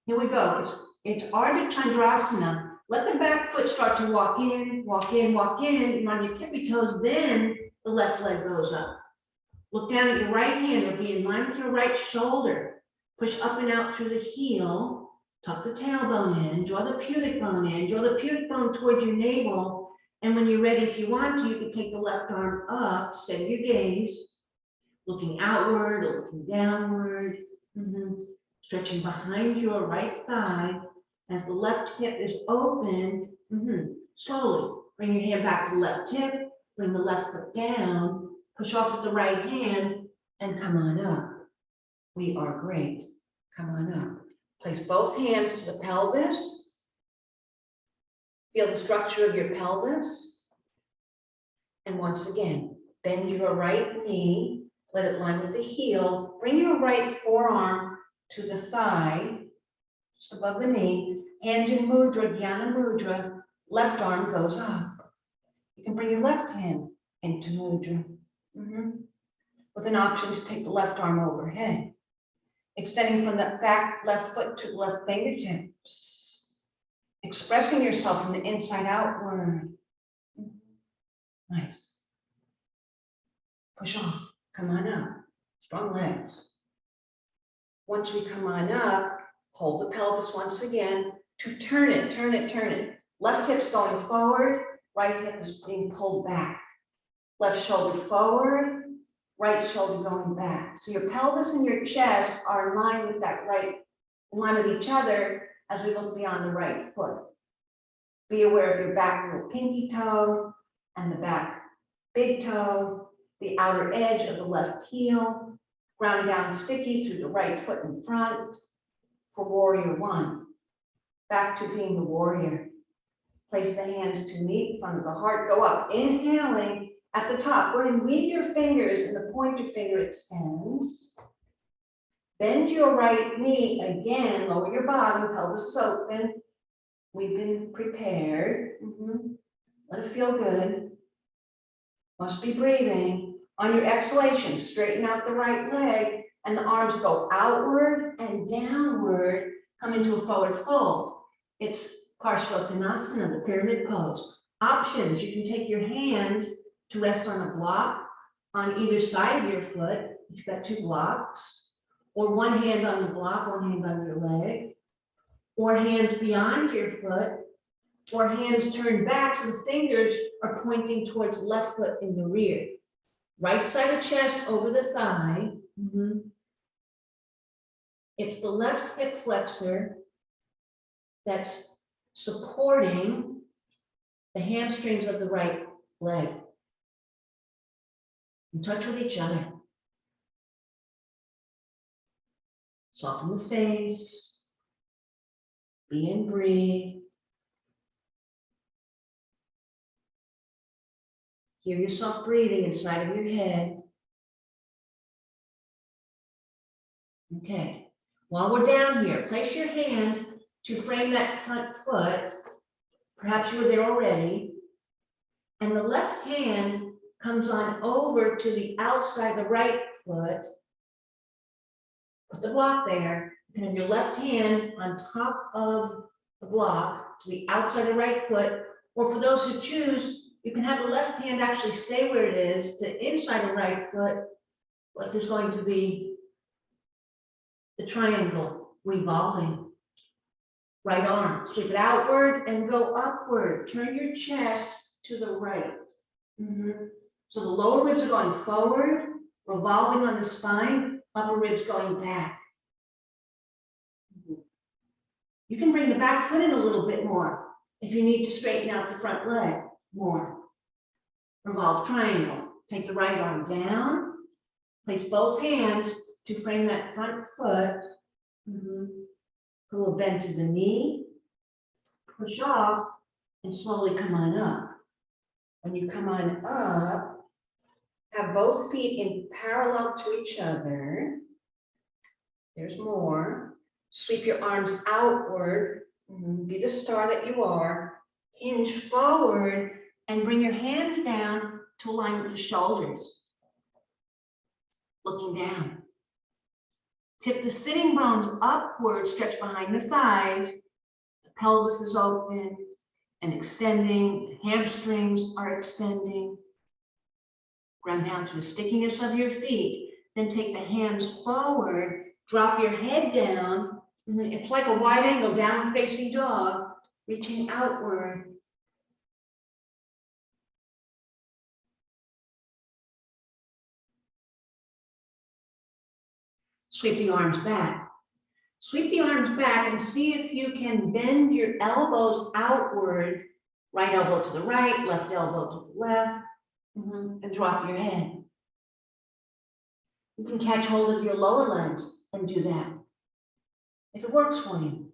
Here we go. It's Ardha Chandrasana. Let the back foot start to walk in, walk in, walk in. And on your tippy toes, then the left leg goes up. Look down at your right hand. It'll be in line with your right shoulder. Push up and out through the heel. Tuck the tailbone in. Draw the pubic bone in. Draw the pubic bone toward your navel. And when you're ready, if you want to, you can take the left arm up. Steady your gaze. Looking outward or looking downward. Stretching behind your right thigh as the left hip is open. Slowly bring your hand back to the left hip, bring the left foot down, push off with the right hand, and come on up. We are great. Come on up. Place both hands to the pelvis. Feel the structure of your pelvis. And once again, bend your right knee, let it line with the heel. Bring your right forearm to the thigh, just above the knee, hand in mudra, dhyana mudra, left arm goes up. You can bring your left hand into mudra, with an option to take the left arm overhead, extending from the back left foot to the left fingertips, expressing yourself from the inside outward. Nice. Push off, come on up, strong legs. Once we come on up, hold the pelvis once again to turn it, turn it, turn it. Left hip's going forward, right hip is being pulled back. Left shoulder forward, right shoulder going back. So your pelvis and your chest are in line with that right, in line with each other as we look beyond the right foot. Be aware of your back little pinky toe and the back big toe, the outer edge of the left heel, ground down sticky through the right foot in front for warrior one. Back to being the warrior. Place the hands to meet in front of the heart. Go up, inhaling at the top. Go ahead and weave your fingers and the pointer finger extends. Bend your right knee again, lower your bottom, pelvis is open. We've been prepared. Let it feel good. Must be breathing. On your exhalation, straighten out the right leg and the arms go outward and downward, come into a forward fold. It's Parshvottanasana, the pyramid pose. Options, you can take your hands to rest on a block on either side of your foot, if you've got two blocks, or one hand on the block, one hand on your leg, or hands beyond your foot, or hands turned back so the fingers are pointing towards the left foot in the rear. Right side of chest over the thigh. It's the left hip flexor that's supporting the hamstrings of the right leg. In touch with each other. Soften the face. Be and breathe. Hear yourself breathing inside of your head. Okay, while we're down here, place your hand to frame that front foot. Perhaps you were there already. And the left hand comes on over to the outside of the right foot. Put the block there. And then your left hand on top of the block to the outside of the right foot, or for those who choose, you can have the left hand actually stay where it is, to inside the right foot, but there's going to be the triangle revolving. Right arm, sweep it outward and go upward. Turn your chest to the right. So the lower ribs are going forward, revolving on the spine, upper ribs going back. You can bring the back foot in a little bit more if you need to straighten out the front leg more. Revolve triangle. Take the right arm down. Place both hands to frame that front foot. Put a little bend to the knee. Push off and slowly come on up. When you come on up, have both feet in parallel to each other. There's more. Sweep your arms outward. Be the star that you are. Hinge forward and bring your hands down to align with the shoulders. Looking down. Tip the sitting bones upward, stretch behind the thighs. The pelvis is open and extending. The hamstrings are extending. Ground down to the stickiness of your feet. Then take the hands forward. Drop your head down. It's like a wide angle downward facing dog, reaching outward. Sweep the arms back. Sweep the arms back and see if you can bend your elbows outward. Right elbow to the right, left elbow to the left, and drop your head. You can catch hold of your lower legs and do that, if it works for you.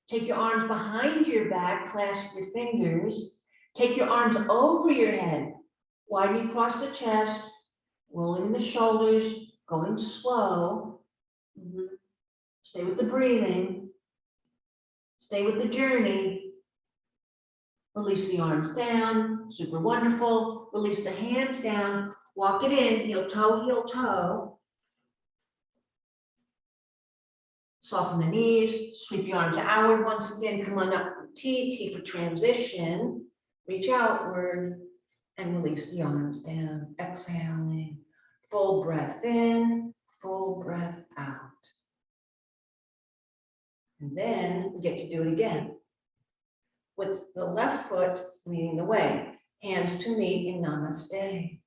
Take your arms behind your back, clasp your fingers. Take your arms over your head, widen across the chest, rolling the shoulders, going slow. Stay with the breathing. Stay with the journey. Release the arms down, super wonderful. Release the hands down, walk it in, heel toe, heel toe. Soften the knees, sweep your arms outward once again. Come on up for T, T for transition. Reach outward and release the arms down. Exhaling, full breath in, full breath out. And then we get to do it again. With the left foot leading the way, hands to meet in namaste.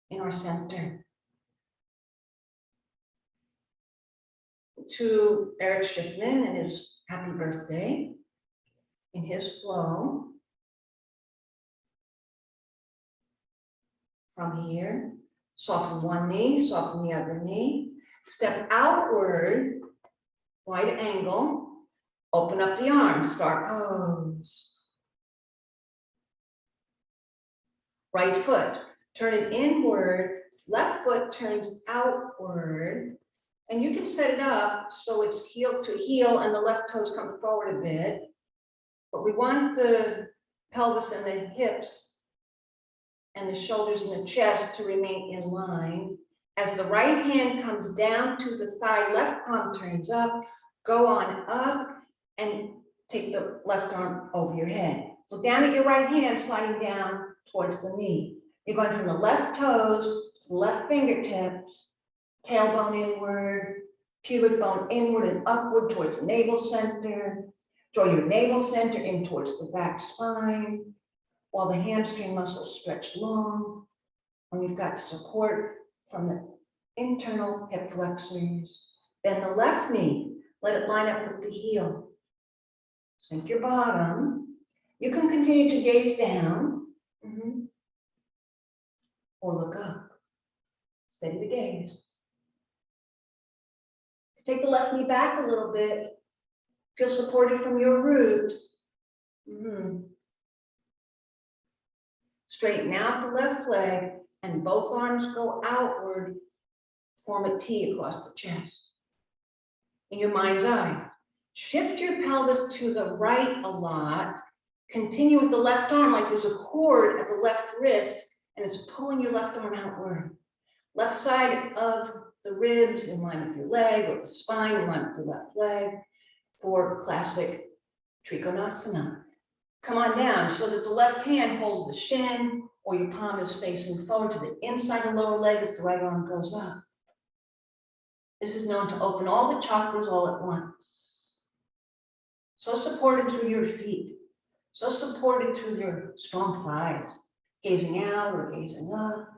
In our center. To Eric Schiffman and his happy birthday, in his flow. From here, soften one knee, soften the other knee. Step outward, wide angle. Open up the arms, star pose. Right foot, turn it inward. Left foot turns outward. And you can set it up so it's heel to heel and the left toes come forward a bit. But we want the pelvis and the hips and the shoulders and the chest to remain in line. As the right hand comes down to the thigh, left palm turns up, go on up and take the left arm over your head. Look down at your right hand, sliding down towards the knee. You're going from the left toes to the left fingertips, tailbone inward, pubic bone inward and upward towards the navel center. Draw your navel center in towards the back spine, while the hamstring muscles stretch long. And we've got support from the internal hip flexors. Bend the left knee, let it line up with the heel. Sink your bottom. You can continue to gaze down or look up. Steady the gaze. Take the left knee back a little bit. Feel supported from your root. Straighten out the left leg and both arms go outward. Form a T across the chest. In your mind's eye, shift your pelvis to the right a lot. Continue with the left arm like there's a cord at the left wrist and it's pulling your left arm outward. Left side of the ribs in line with your leg, or the spine in line with your left leg, for classic Trikonasana. Come on down so that the left hand holds the shin, or your palm is facing forward to the inside of the lower leg as the right arm goes up. This is known to open all the chakras all at once. So supported through your feet, so supported through your strong thighs, gazing out or gazing up.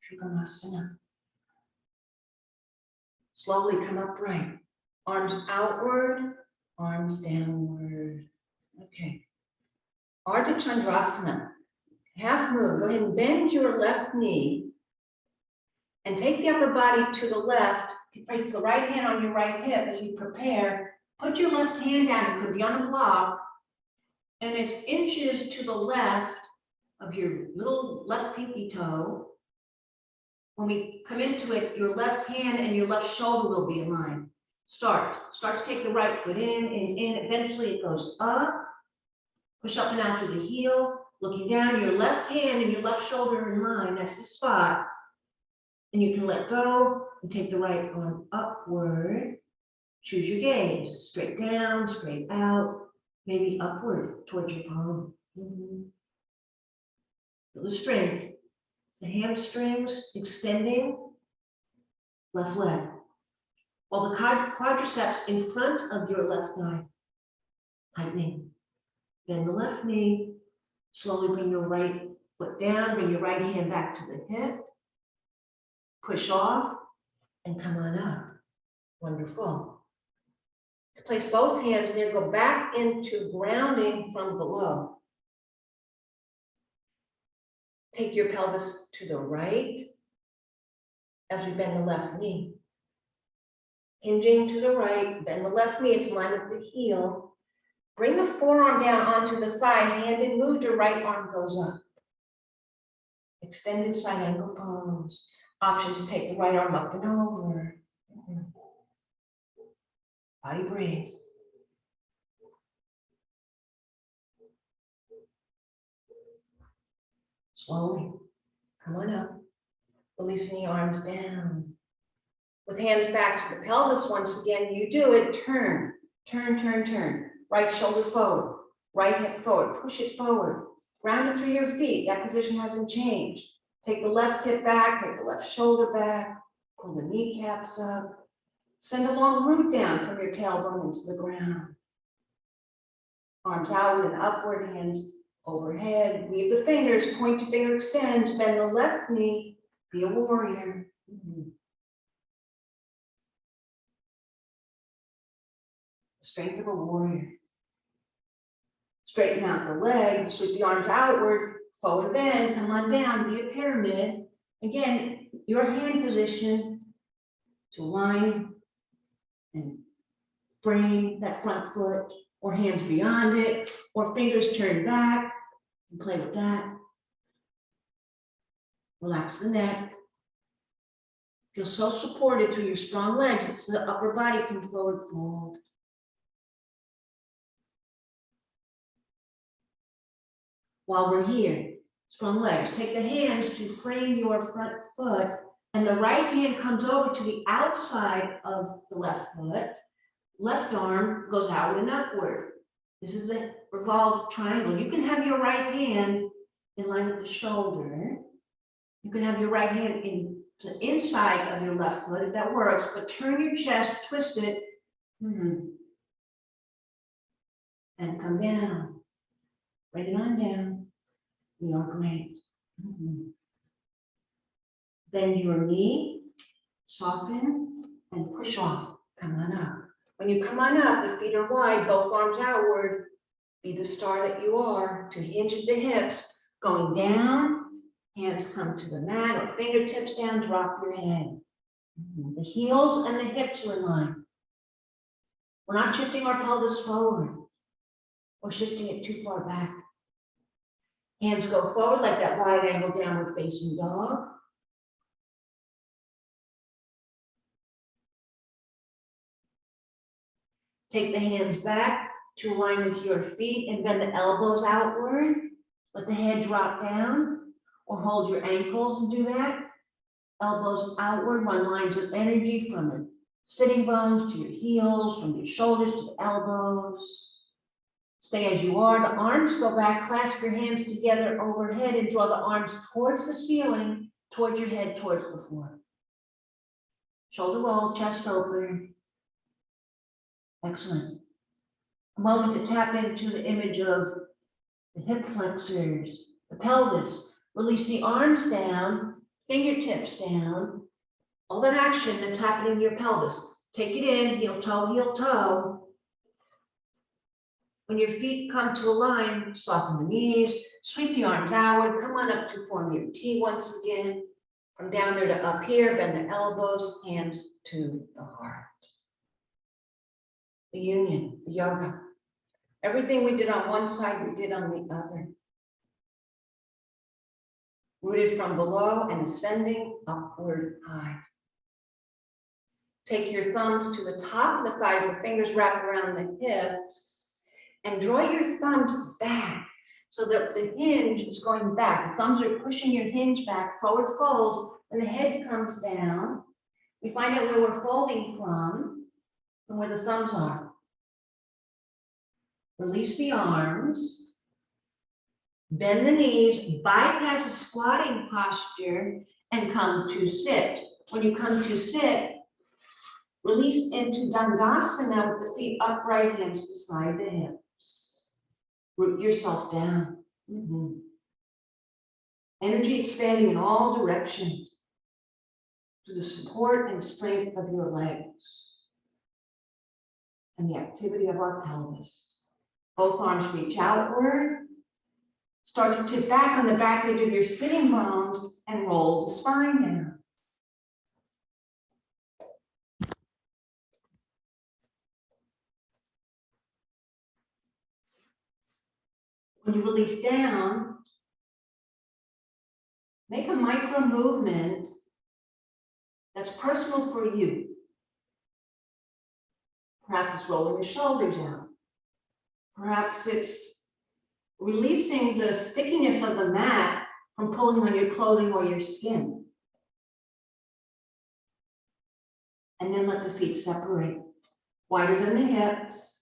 Trikonasana. Slowly come upright. Arms outward, arms downward. Okay. Ardha Chandrasana. Half moon. Go ahead and bend your left knee and take the upper body to the left. Place the right hand on your right hip as you prepare. Put your left hand down. It could be on a block. And it's inches to the left of your little left pinky toe. When we come into it, your left hand and your left shoulder will be aligned. Start to take the right foot in. Eventually it goes up. Push up and out through the heel. Looking down, your left hand and your left shoulder are in line. That's the spot. And you can let go and take the right arm upward. Choose your gaze. Straight down, straight out, maybe upward towards your palm. Feel the strength. The hamstrings extending, left leg. While the quadriceps in front of your left thigh, tightening. Bend the left knee, slowly bring your right foot down, bring your right hand back to the hip. Push off and come on up. Wonderful. To place both hands there, go back into grounding from below. Take your pelvis to the right as we bend the left knee. Hinging to the right, bend the left knee, it's in line with the heel. Bring the forearm down onto the thigh, hand in mood, your right arm goes up. Extended side angle pose. Option to take the right arm up and over. Body breathes. Slowly, come on up. Releasing the arms down. With hands back to the pelvis, once again, you do it. Turn, turn, turn, turn. Right shoulder forward, right hip forward. Push it forward. Ground it through your feet. That position hasn't changed. Take the left hip back, take the left shoulder back. Pull the kneecaps up. Send a long root down from your tailbone into the ground. Arms outward and upward, hands overhead. Weave the fingers, pointy finger extends, bend the left knee, be a warrior. Strength of a warrior. Straighten out the leg, sweep the arms outward, forward bend, come on down, be a pyramid. Again, your hand position to line and frame that front foot, or hands beyond it, or fingers turned back, and play with that. Relax the neck. Feel so supported through your strong legs, it's the upper body can forward fold. While we're here, strong legs, take the hands to frame your front foot, and the right hand comes over to the outside of the left foot. Left arm goes outward and upward. This is a revolved triangle. You can have your right hand in line with the shoulder. You can have your right hand in the inside of your left foot if that works, but turn your chest, twist it, and come down. Bring it on down. We are great. Bend your knee, soften, and push off. Come on up. When you come on up, the feet are wide, both arms outward. Be the star that you are. To hinge at the hips, going down. Hands come to the mat or fingertips down, drop your head. The heels and the hips are in line. We're not shifting our pelvis forward or shifting it too far back. Hands go forward like that wide angle downward facing dog. Take the hands back to align with your feet and bend the elbows outward. Let the head drop down. or hold your ankles and do that. Elbows outward, run lines of energy from the sitting bones to your heels, from your shoulders to the elbows. Stay as you are. The arms go back, clasp your hands together overhead and draw the arms towards the ceiling, towards your head, towards the floor. Shoulder roll, chest open. Excellent. A moment to tap into the image of the hip flexors, the pelvis. Release the arms down, fingertips down. All that action that's happening in your pelvis. Take it in, heel toe, heel toe. When your feet come to a line, soften the knees, sweep the arms outward, come on up to form your T once again. From down there to up here, bend the elbows, hands to the heart. The union, the yoga. Everything we did on one side, we did on the other. Rooted from below and ascending upward high. Take your thumbs to the top of the thighs, the fingers wrap around the hips, and draw your thumbs back so that the hinge is going back. The thumbs are pushing your hinge back, forward fold. When the head comes down, we find out where we're folding from and where the thumbs are. Release the arms, bend the knees, bypass a squatting posture, and come to sit. When you come to sit, release into Dandasana with the feet upright, hands beside the hips. Root yourself down. Energy expanding in all directions to the support and strength of your legs and the activity of our pelvis. Both arms reach outward. Start to tip back on the back edge of your sitting bones and roll the spine down. When you release down, make a micro movement that's personal for you. Perhaps it's rolling the shoulders out. Perhaps it's releasing the stickiness of the mat from pulling on your clothing or your skin. And then let the feet separate, wider than the hips.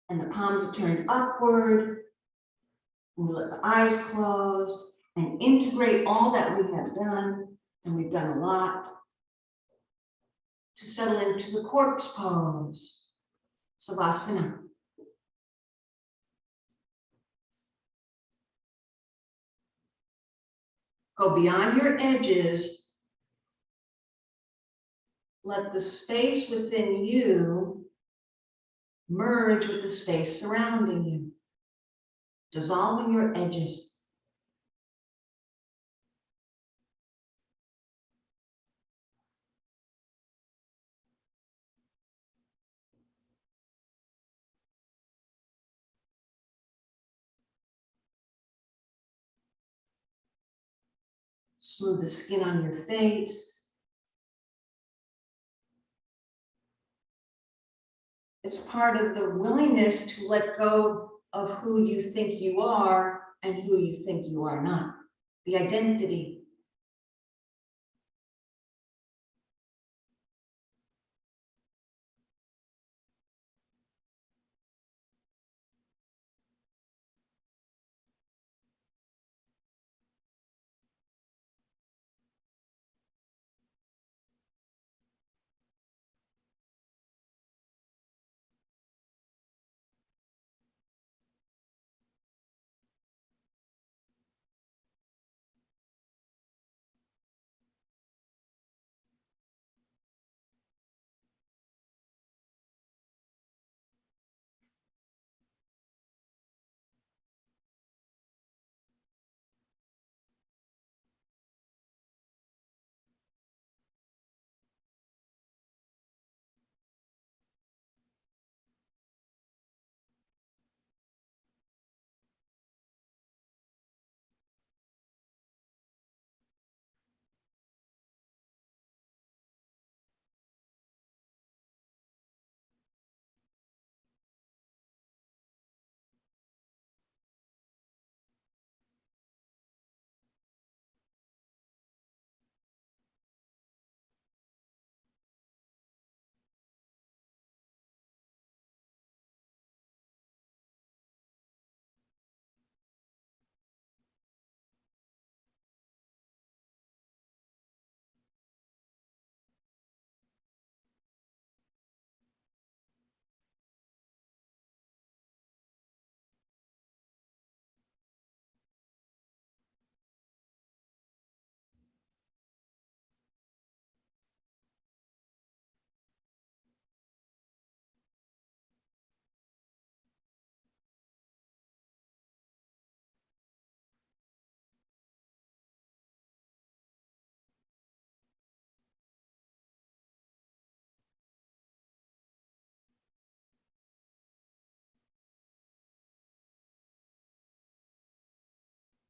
And the palms are turned upward. And we let the eyes close and integrate all that we have done, and we've done a lot, to settle into the corpse pose, Savasana. Go beyond your edges. Let the space within you merge with the space surrounding you, dissolving your edges. Smooth the skin on your face. It's part of the willingness to let go of who you think you are and who you think you are not. The identity.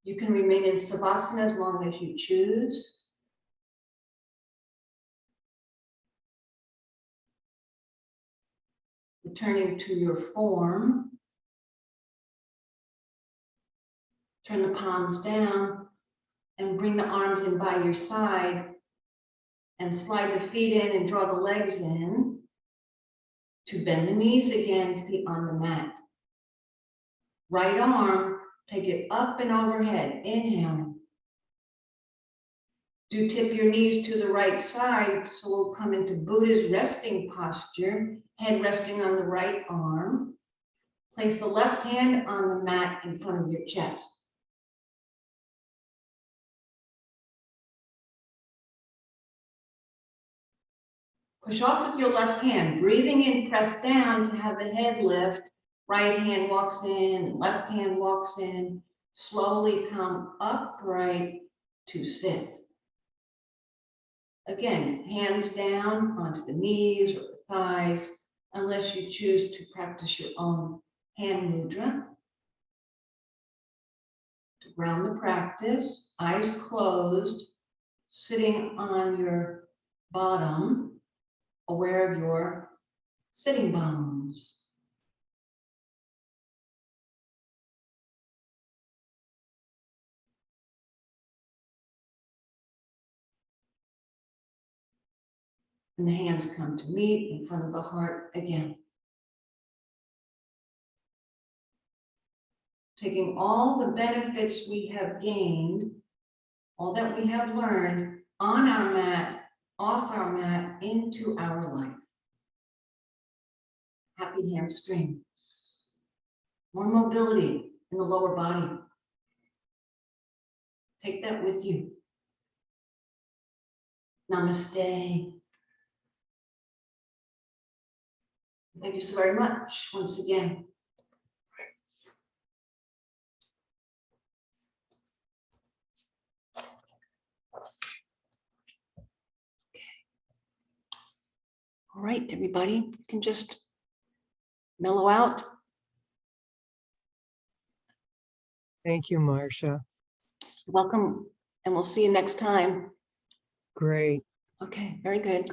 You can remain in Savasana as long as you choose. Returning to your form. Turn the palms down and bring the arms in by your side and slide the feet in and draw the legs in to bend the knees again, feet on the mat. Right arm, take it up and overhead, inhaling. Do tip your knees to the right side, so we'll come into Buddha's resting posture, head resting on the right arm. Place the left hand on the mat in front of your chest. Push off with your left hand, breathing in, press down to have the head lift. Right hand walks in, left hand walks in. Slowly come upright to sit. Again, hands down onto the knees or the thighs, unless you choose to practice your own hand mudra. To ground the practice, eyes closed, sitting on your bottom, aware of your sitting bones. And the hands come to meet in front of the heart again. Taking all the benefits we have gained, all that we have learned on our mat, off our mat, into our life. Happy hamstrings. More mobility in the lower body. Take that with you. Namaste. Thank you so very much once again. All right, everybody, you can just mellow out. Thank you, Marcia. Welcome, and we'll see you next time. Great. Okay, very good.